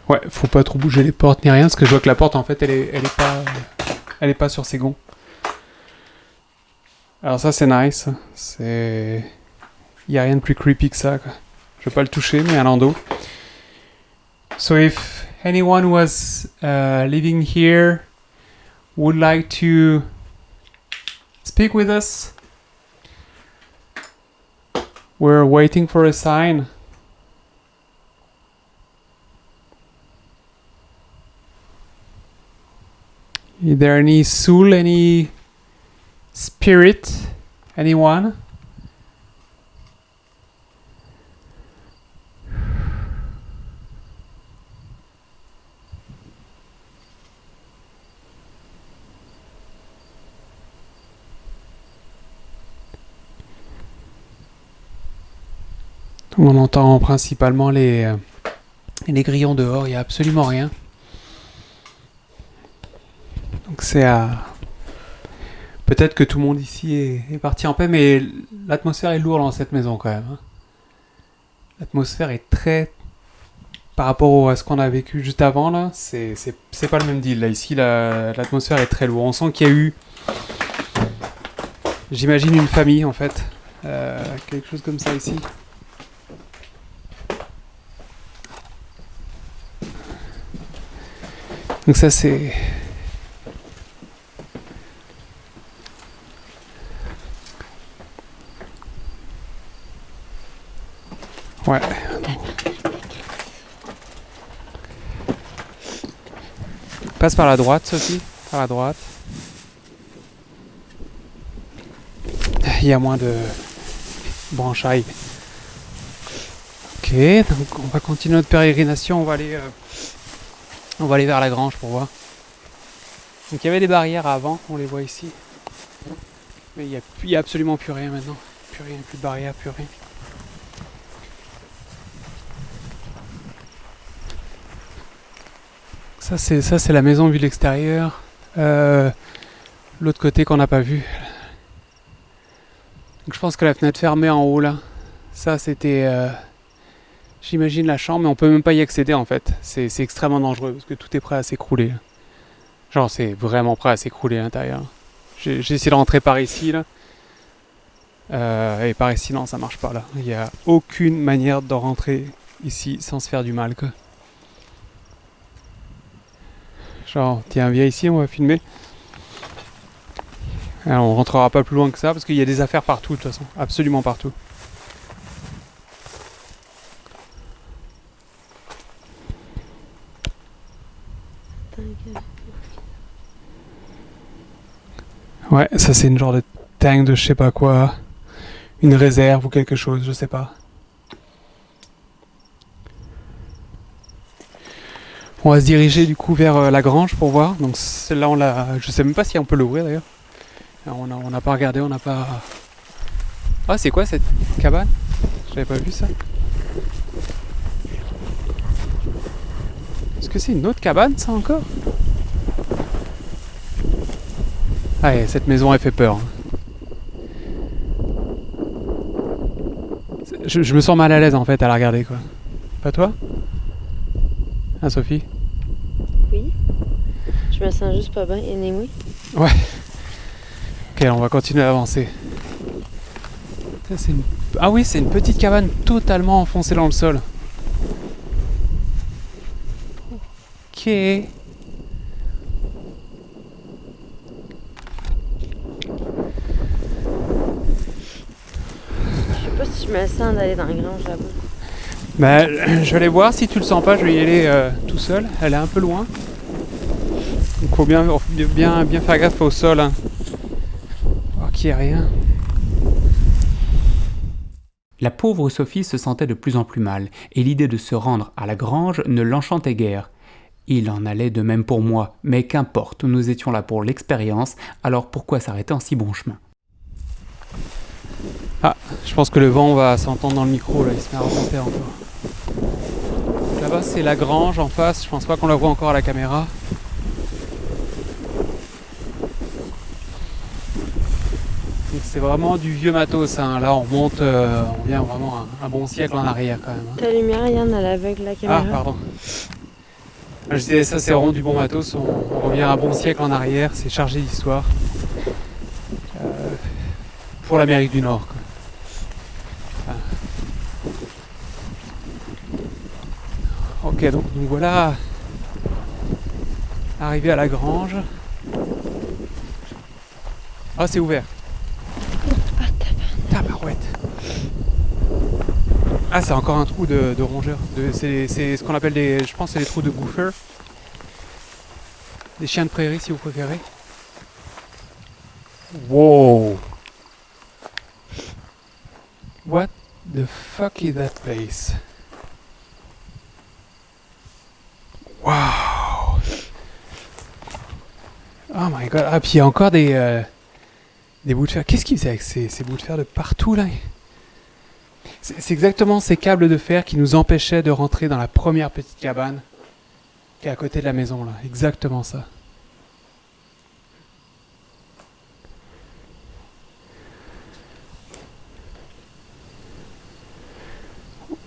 Ouais, faut pas trop bouger les portes ni rien, parce que je vois que la porte en fait elle est pas sur ses gonds. Alors ça c'est nice, c'est... Y a rien de plus creepy que ça, quoi. Je vais pas le toucher, mais un landau. So if anyone was living here would like to speak with us, we're waiting for a sign. Is there any soul, any spirit, anyone? On entend principalement les grillons dehors, il n'y a absolument rien. Donc c'est à... Peut-être que tout le monde ici est parti en paix, mais l'atmosphère est lourde dans cette maison quand même. L'atmosphère est très... Par rapport à ce qu'on a vécu juste avant, là, c'est pas le même deal. Là, ici, l'atmosphère est très lourde. On sent qu'il y a eu... J'imagine une famille, en fait. Quelque chose comme ça ici. Donc ça, c'est... Ouais. Passe par la droite, Sophie. Par la droite. Il y a moins de branchailles. Ok, donc on va continuer notre pérégrination. On va aller vers la grange pour voir. Donc il y avait des barrières avant, on les voit ici. Mais il y a absolument plus rien maintenant. Plus rien, plus de barrières, plus rien. Ça c'est la maison vue de l'extérieur. L'autre côté qu'on n'a pas vu. Donc je pense que la fenêtre fermée en haut là, ça c'était, j'imagine la chambre, mais on peut même pas y accéder en fait. C'est extrêmement dangereux parce que tout est prêt à s'écrouler. Genre c'est vraiment prêt à s'écrouler à l'intérieur. J'ai essayé de rentrer par ici là. Et par ici non, ça marche pas là. Il n'y a aucune manière de rentrer ici sans se faire du mal quoi. Genre, tiens, viens ici, on va filmer. Alors, on rentrera pas plus loin que ça parce qu'il y a des affaires partout de toute façon, absolument partout. Ouais, ça c'est une genre de tank de je sais pas quoi. Une réserve ou quelque chose, je sais pas. On va se diriger du coup vers la grange pour voir. Donc celle-là on l'a. Je sais même pas si on peut l'ouvrir d'ailleurs. On n'a pas regardé, on n'a pas. Ah c'est quoi cette cabane? J'avais pas vu ça. Est-ce que c'est une autre cabane ça encore? Ah et cette maison elle fait peur. Je me sens mal à l'aise en fait à la regarder quoi. Pas toi? Ah Sophie? Oui. Je me sens juste pas bien, anyway. Ouais. Ok, on va continuer à avancer. Ça, Ah oui, c'est une petite cabane totalement enfoncée dans le sol. Ok. Je sais pas si je me sens d'aller dans la grange là-bas. Bah, je vais aller voir si tu le sens pas, je vais y aller tout seul. Elle est un peu loin. Donc faut bien faire gaffe au sol. Hein. Voir qu'il n'y a rien. La pauvre Sophie se sentait de plus en plus mal, et l'idée de se rendre à la grange ne l'enchantait guère. Il en allait de même pour moi, mais qu'importe, nous étions là pour l'expérience, alors pourquoi s'arrêter en si bon chemin? Ah, je pense que le vent va s'entendre dans le micro, là, il se met à remonter encore. Donc là-bas, c'est la grange en face, je pense pas qu'on la voit encore à la caméra. Donc c'est vraiment du vieux matos, hein. Là on remonte, on vient vraiment un bon siècle en arrière quand même. Hein. Ta lumière, Yann, elle est avec la caméra. Ah, pardon. Je disais, ça c'est vraiment du bon matos, on revient un bon siècle en arrière, c'est chargé d'histoire. Pour l'Amérique du Nord. Quoi. Ah. Ok, donc voilà, arrivé à la grange. Ah, c'est ouvert. Ah, Tabarouette. Ah, c'est encore un trou de rongeurs. C'est ce qu'on appelle des. Je pense que c'est des trous de goofers. Des chiens de prairie si vous préférez. Wow! What the fuck is that place? Wow! Oh my god! Ah, puis il y a encore des bouts de fer. Qu'est-ce qu'il faisait avec ces bouts de fer de partout là? C'est exactement ces câbles de fer qui nous empêchaient de rentrer dans la première petite cabane qui est à côté de la maison là. Exactement ça.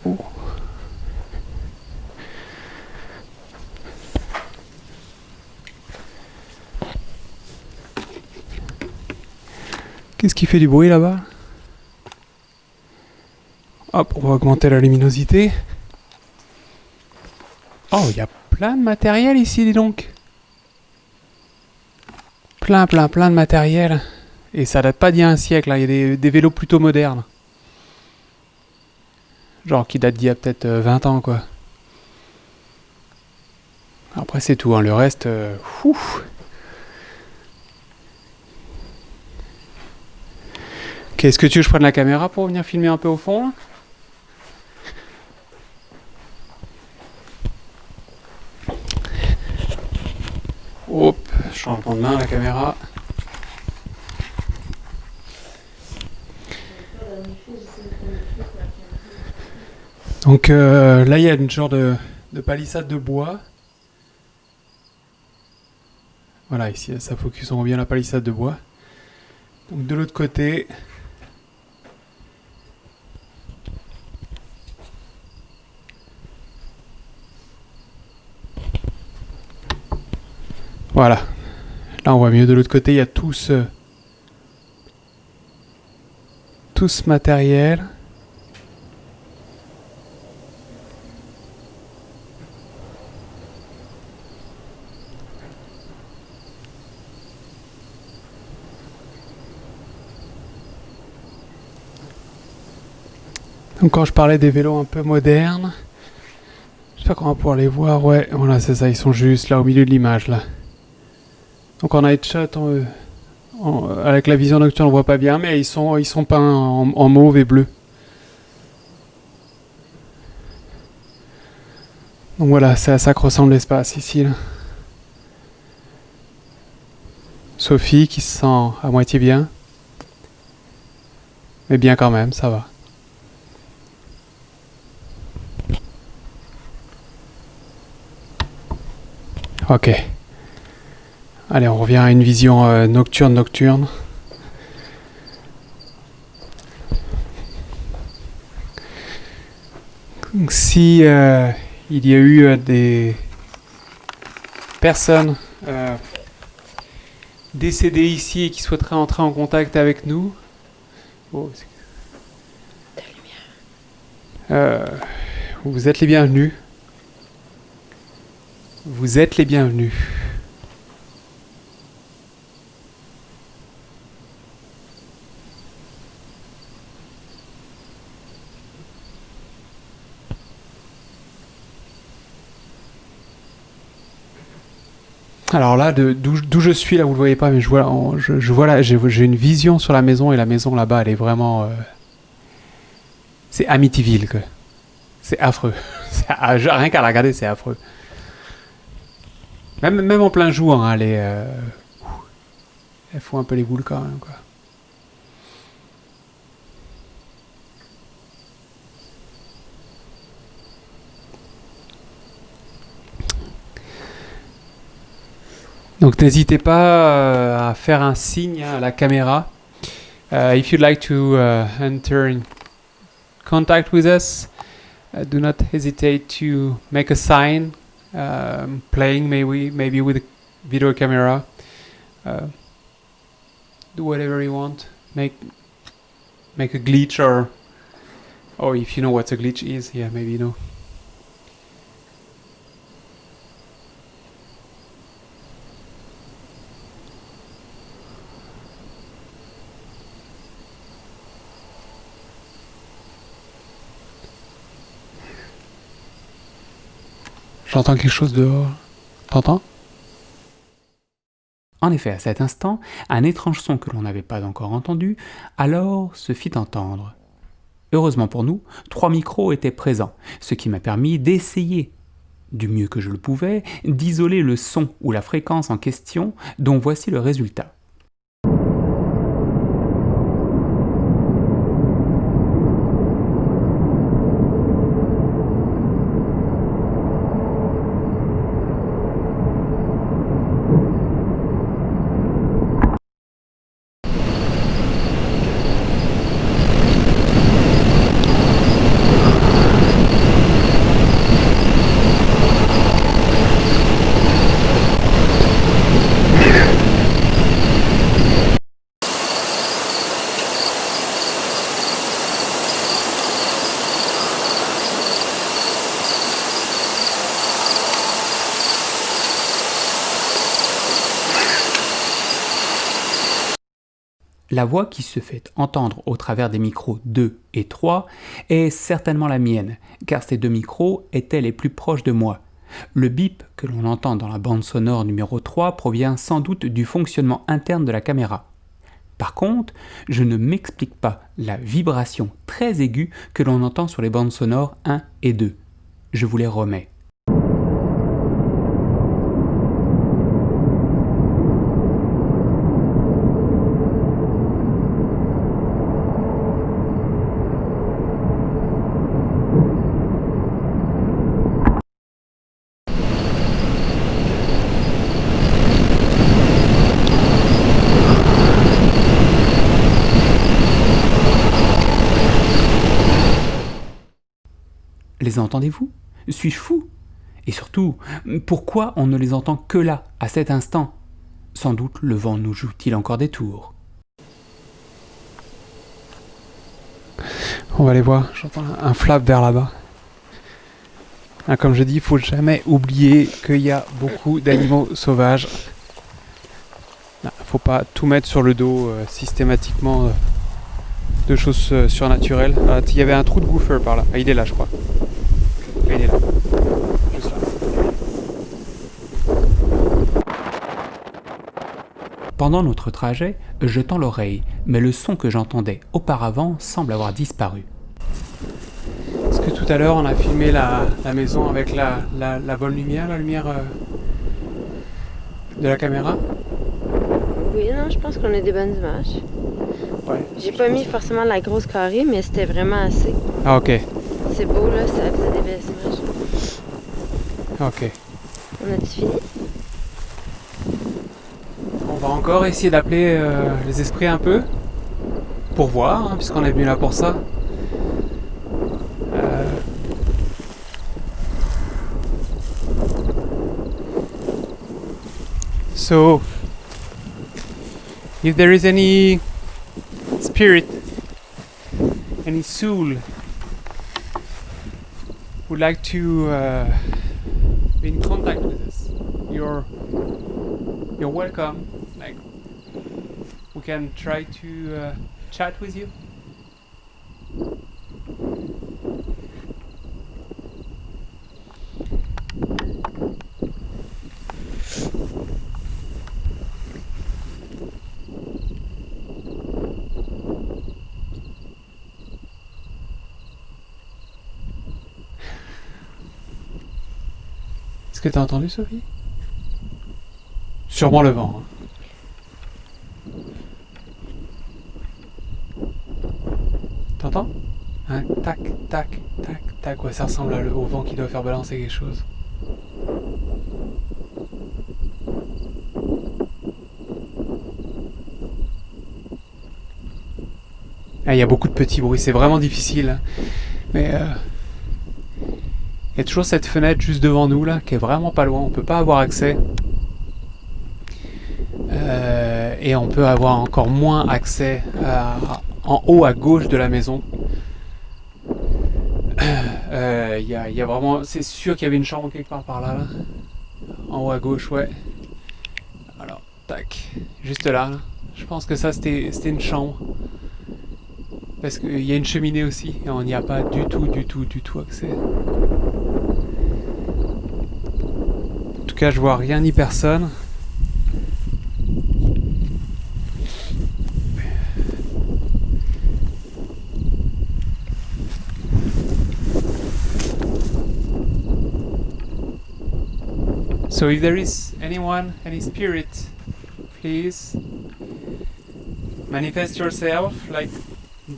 Oh. Qu'est-ce qui fait du bruit là-bas? Hop, on va augmenter la luminosité. Oh, il y a plein de matériel ici, dis donc. Plein de matériel. Et ça date pas d'il y a un siècle, hein. Il y a des vélos plutôt modernes. Genre qui datent d'il y a peut-être 20 ans, quoi. Après, c'est tout, hein. Le reste... Ok, est-ce que tu veux que je prenne la caméra pour venir filmer un peu au fond, là? Hop, changement de main, la caméra. Donc là, il y a une genre de palissade de bois. Voilà, ici, ça focus, on voit bien la palissade de bois. Donc de l'autre côté... Voilà. Là, on voit mieux. De l'autre côté, il y a tout ce matériel. Donc quand je parlais des vélos un peu modernes, j'espère qu'on va pouvoir les voir. Ouais, voilà, c'est ça. Ils sont juste là au milieu de l'image, là. Donc en headshot, Avec la vision nocturne, on voit pas bien, mais ils sont peints en mauve et bleu. Donc voilà, c'est à ça que ressemble l'espace ici. Là. Sophie qui se sent à moitié bien. Mais bien quand même, ça va. Ok. Allez, on revient à une vision nocturne. Donc, si il y a eu des personnes décédées ici et qui souhaiteraient entrer en contact avec nous, vous êtes les bienvenus. Vous êtes les bienvenus. Alors là, d'où je suis, là, vous le voyez pas, mais je vois là, j'ai une vision sur la maison, et la maison là-bas, elle est vraiment... c'est Amityville, quoi. C'est affreux. Rien qu'à la regarder, c'est affreux. Même en plein jour, hein, elle fout un peu les boules quand même, quoi. Donc n'hésitez pas à faire un signe à la caméra. If you'd like to enter in contact with us, do not hesitate to make a sign, playing maybe with a video camera. Do whatever you want. Make a glitch, or if you know what a glitch is, yeah, maybe you know. J'entends quelque chose dehors. T'entends ? En effet, à cet instant, un étrange son que l'on n'avait pas encore entendu, alors se fit entendre. Heureusement pour nous, 3 micros étaient présents, ce qui m'a permis d'essayer, du mieux que je le pouvais, d'isoler le son ou la fréquence en question, dont voici le résultat. La voix qui se fait entendre au travers des micros 2 et 3 est certainement la mienne, car ces 2 micros étaient les plus proches de moi. Le bip que l'on entend dans la bande sonore numéro 3 provient sans doute du fonctionnement interne de la caméra. Par contre, je ne m'explique pas la vibration très aiguë que l'on entend sur les bandes sonores 1 et 2. Je vous les remets. Les entendez-vous ? Suis-je fou ? Et surtout, pourquoi on ne les entend que là, à cet instant ? Sans doute le vent nous joue-t-il encore des tours. On va aller voir, j'entends un flap vers là-bas. Ah, comme je dis, il faut jamais oublier qu'il y a beaucoup d'animaux sauvages. Il ne faut pas tout mettre sur le dos systématiquement de choses surnaturelles. Ah, il y avait un trou de gopher par là. Ah, il est là, je crois. Ah, il est là. Juste là. Pendant notre trajet, je tends l'oreille, mais le son que j'entendais auparavant semble avoir disparu. Est-ce que tout à l'heure on a filmé la maison avec la bonne lumière, la lumière de la caméra? Oui, non, je pense qu'on a des bonnes images. Ouais. J'ai pas mis forcément la grosse carré, mais c'était vraiment assez. Ah ok, C'est beau, là, ça faisait des belles images. ok. On a-tu fini? On va encore essayer d'appeler les esprits un peu, pour voir, hein, puisqu'on est venu là pour ça. So, if there is any spirit, any soul would like to be in contact with us, you're welcome. Like, we can try to chat with you. Est-ce que t'as entendu, Sophie? Sûrement le vent. T'entends? Hein, tac, tac, tac, tac. Ouais, ça ressemble au vent qui doit faire balancer quelque chose. Ah, il y a beaucoup de petits bruits, c'est vraiment difficile. Hein. Mais il y a toujours cette fenêtre juste devant nous là, qui est vraiment pas loin, on peut pas avoir accès. Et on peut avoir encore moins accès en haut à gauche de la maison. Il y a vraiment, c'est sûr qu'il y avait une chambre quelque part par là. En haut à gauche, ouais. Alors, tac, juste là. Je pense que ça c'était une chambre. Parce qu'il y a une cheminée aussi, et on n'y a pas du tout accès. En tout cas, je vois rien ni personne. So if there is anyone, any spirit, please manifest yourself, like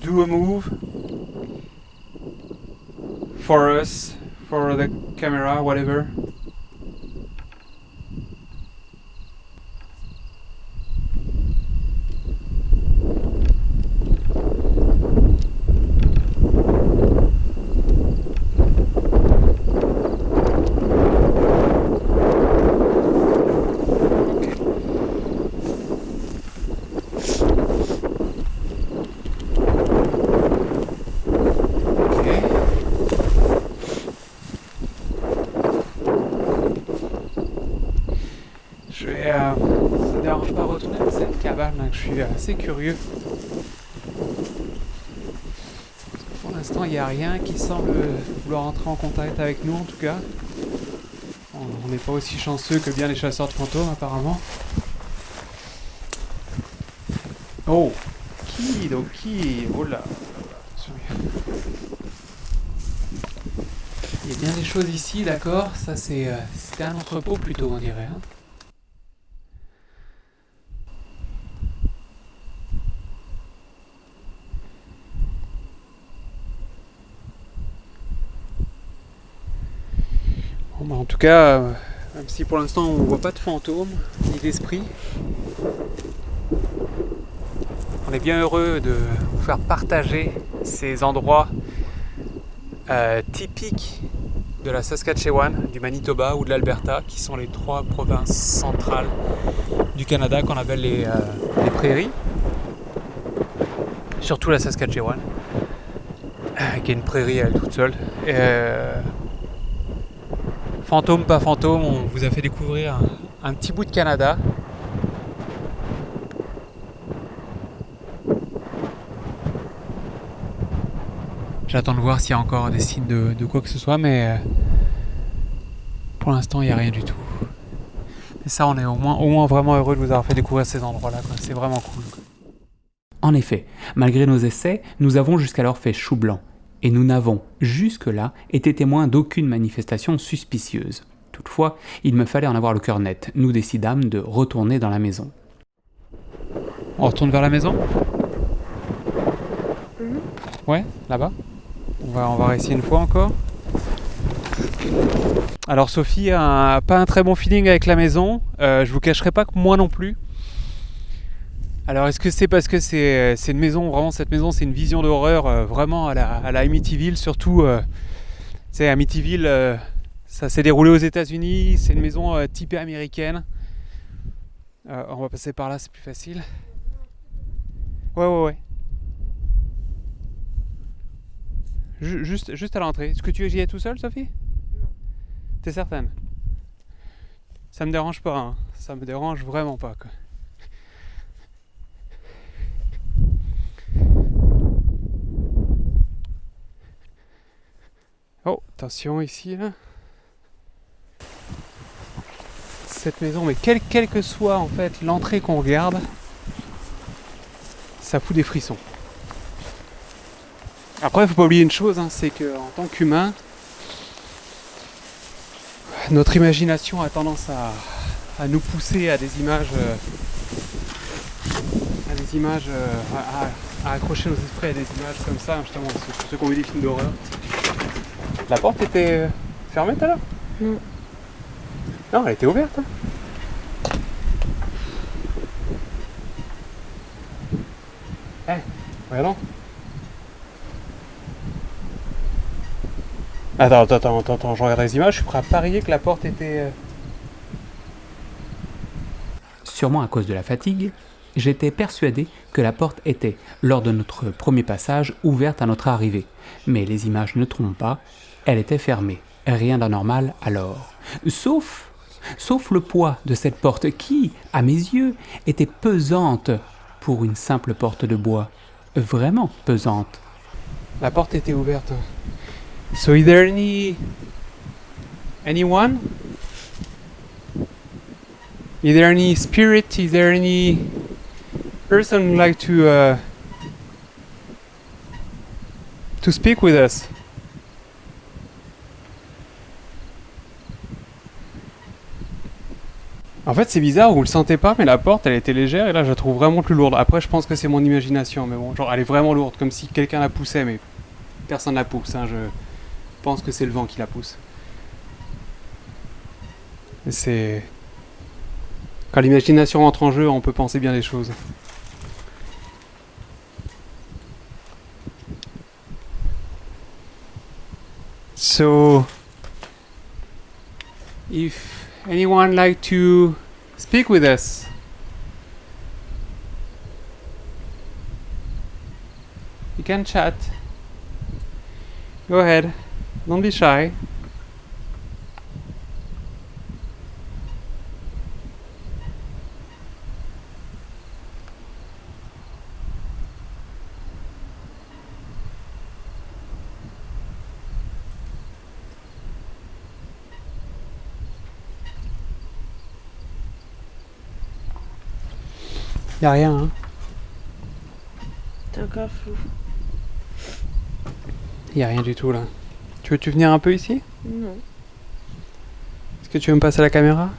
do a move for us, for the camera, whatever. Ça dérange pas retourner dans cette cabane, hein, que je suis assez curieux. Pour l'instant, il n'y a rien qui semble vouloir entrer en contact avec nous, en tout cas. On n'est pas aussi chanceux que bien les chasseurs de fantômes, apparemment. Oh, qui? Oh là. Il y a bien des choses ici, d'accord. Ça, c'était un entrepôt plutôt, on dirait. Hein. Bon, bah, en tout cas, même si pour l'instant on ne voit pas de fantômes ni d'esprits, on est bien heureux de vous faire partager ces endroits typiques de la Saskatchewan, du Manitoba ou de l'Alberta, qui sont les 3 provinces centrales du Canada qu'on appelle les prairies. Surtout la Saskatchewan, qui est une prairie à elle toute seule. Fantôme, pas fantôme, on vous a fait découvrir un petit bout de Canada. J'attends de voir s'il y a encore des signes de quoi que ce soit, mais pour l'instant il n'y a rien du tout. Et ça, on est au moins vraiment heureux de vous avoir fait découvrir ces endroits-là, quoi. C'est vraiment cool, quoi. En effet, malgré nos essais, nous avons jusqu'alors fait chou blanc, et nous n'avons, jusque-là, été témoins d'aucune manifestation suspicieuse. Toutefois, il me fallait en avoir le cœur net. Nous décidâmes de retourner dans la maison. On retourne vers la maison ? Ouais, là-bas. On va réessayer une fois encore. Alors Sophie a pas un très bon feeling avec la maison. Je vous cacherai pas que moi non plus. Alors est-ce que c'est parce que c'est une maison, vraiment cette maison c'est une vision d'horreur vraiment à la Amityville, surtout c'est Amityville, ça s'est déroulé aux États-Unis, c'est une maison typée américaine. On va passer par là, c'est plus facile. Ouais. Juste à l'entrée. Est-ce que tu y es tout seul, Sophie ? Non. T'es certaine ? Ça me dérange pas, hein. Ça me dérange vraiment pas, quoi. Oh, attention ici, là. Cette maison, mais quelle que soit en fait l'entrée qu'on regarde, ça fout des frissons. Après, il faut pas oublier une chose, hein, c'est qu'en tant qu'humain, notre imagination a tendance à nous pousser à des images, à accrocher nos esprits à des images comme ça, justement, ceux qui ont vu des films d'horreur. La porte était fermée tout à l'heure ? Non. Non, elle était ouverte. Hein. Regardons. Attends, je regarde les images, je suis prêt à parier que la porte était... Sûrement à cause de la fatigue, j'étais persuadé que la porte était, lors de notre premier passage, ouverte à notre arrivée. Mais les images ne trompent pas, elle était fermée. Rien d'anormal alors. Sauf le poids de cette porte qui, à mes yeux, était pesante pour une simple porte de bois. Vraiment pesante. La porte était ouverte. So is there anyone? Is there any spirit? Is there any person who'd like to speak with us? En fait, c'est bizarre, vous le sentez pas, mais la porte, elle était légère et là, je la trouve vraiment plus lourde. Après, je pense que c'est mon imagination, mais bon, genre, elle est vraiment lourde, comme si quelqu'un la poussait, mais personne la pousse. Hein, je pense que c'est le vent qui la pousse. Et c'est... Quand l'imagination entre en jeu, on peut penser bien les choses. So, if anyone like to speak with us? You can chat. Go ahead. Don't be shy. Y'a rien, hein? T'es encore flou. Y'a rien du tout là. Tu veux venir un peu ici? Non. Est-ce que tu veux me passer la caméra?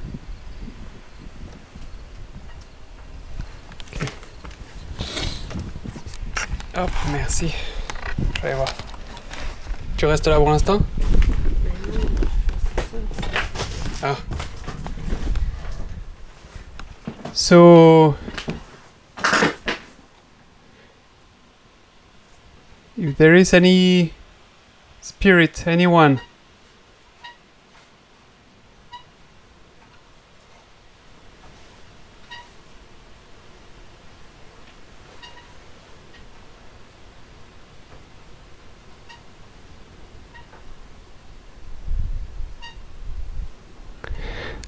Ok. Hop, merci. Je vais aller voir. Tu restes là pour l'instant? Ah. So... If there is any spirit, anyone.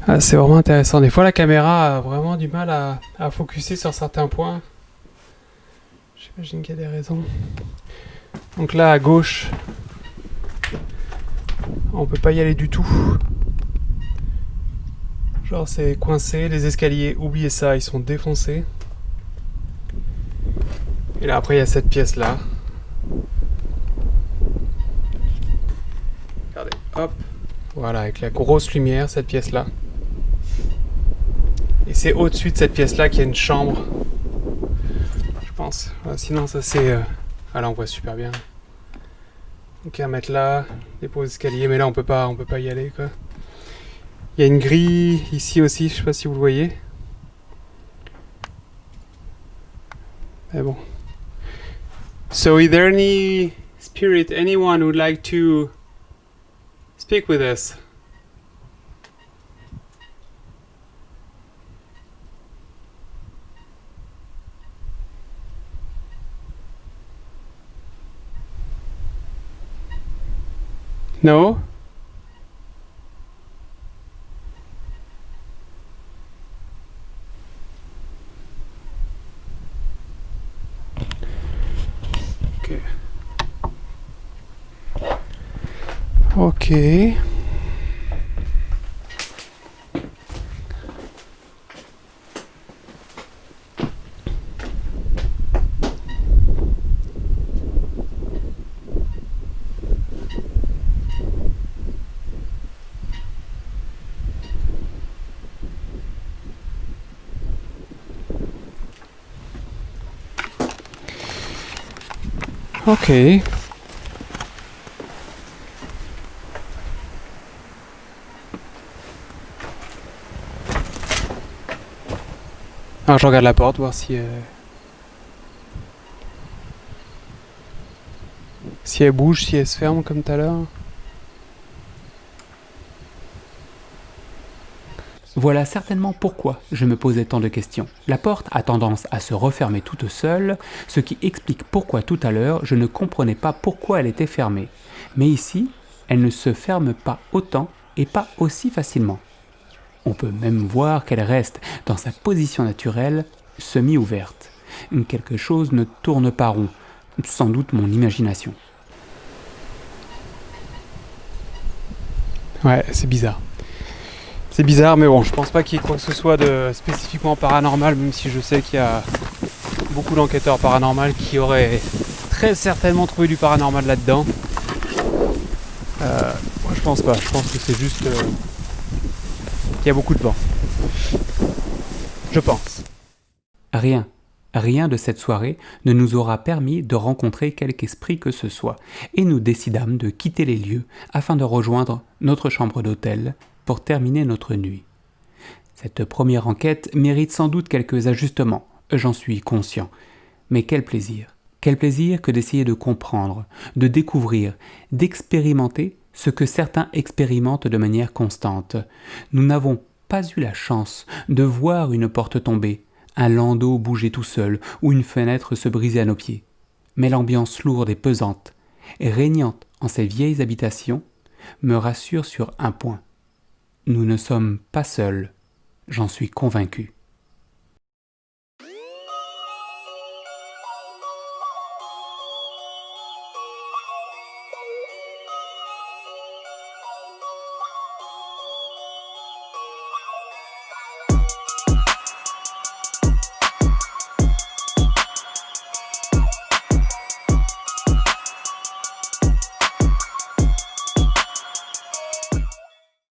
Ah, c'est vraiment intéressant. Des fois, la caméra a vraiment du mal à focuser sur certains points. J'imagine qu'il y a des raisons. Donc là, à gauche, on peut pas y aller du tout. Genre c'est coincé, les escaliers, oubliez ça, ils sont défoncés. Et là après il y a cette pièce là. Regardez, hop. Voilà, avec la grosse lumière, cette pièce là. Et c'est au-dessus de cette pièce là qu'il y a une chambre. Je pense. Voilà, sinon ça c'est... Ah là on voit super bien. Donc un mettre là, des beaux escaliers, mais là on peut pas y aller quoi. Il y a une grille ici aussi, je sais pas si vous le voyez. Mais bon. So is there any spirit, anyone would like to speak with us? No? Okay. Okay. Okay. Alors je regarde la porte, voir si elle bouge, si elle se ferme comme tout à l'heure. Voilà certainement pourquoi je me posais tant de questions. La porte a tendance à se refermer toute seule, ce qui explique pourquoi tout à l'heure je ne comprenais pas pourquoi elle était fermée. Mais ici, elle ne se ferme pas autant et pas aussi facilement. On peut même voir qu'elle reste dans sa position naturelle, semi-ouverte. Quelque chose ne tourne pas rond, sans doute mon imagination. Ouais, c'est bizarre. C'est bizarre, mais bon, je pense pas qu'il y ait quoi que ce soit de spécifiquement paranormal, même si je sais qu'il y a beaucoup d'enquêteurs paranormaux qui auraient très certainement trouvé du paranormal là-dedans. Moi, je pense pas. Je pense que c'est juste qu'il y a beaucoup de vent. Je pense. Rien de cette soirée ne nous aura permis de rencontrer quelque esprit que ce soit, et nous décidâmes de quitter les lieux afin de rejoindre notre chambre d'hôtel pour terminer notre nuit. Cette première enquête mérite sans doute quelques ajustements, j'en suis conscient, mais quel plaisir que d'essayer de comprendre, de découvrir, d'expérimenter ce que certains expérimentent de manière constante. Nous n'avons pas eu la chance de voir une porte tomber, un landau bouger tout seul ou une fenêtre se briser à nos pieds. Mais l'ambiance lourde et pesante, régnante en ces vieilles habitations, me rassure sur un point. Nous ne sommes pas seuls, j'en suis convaincu.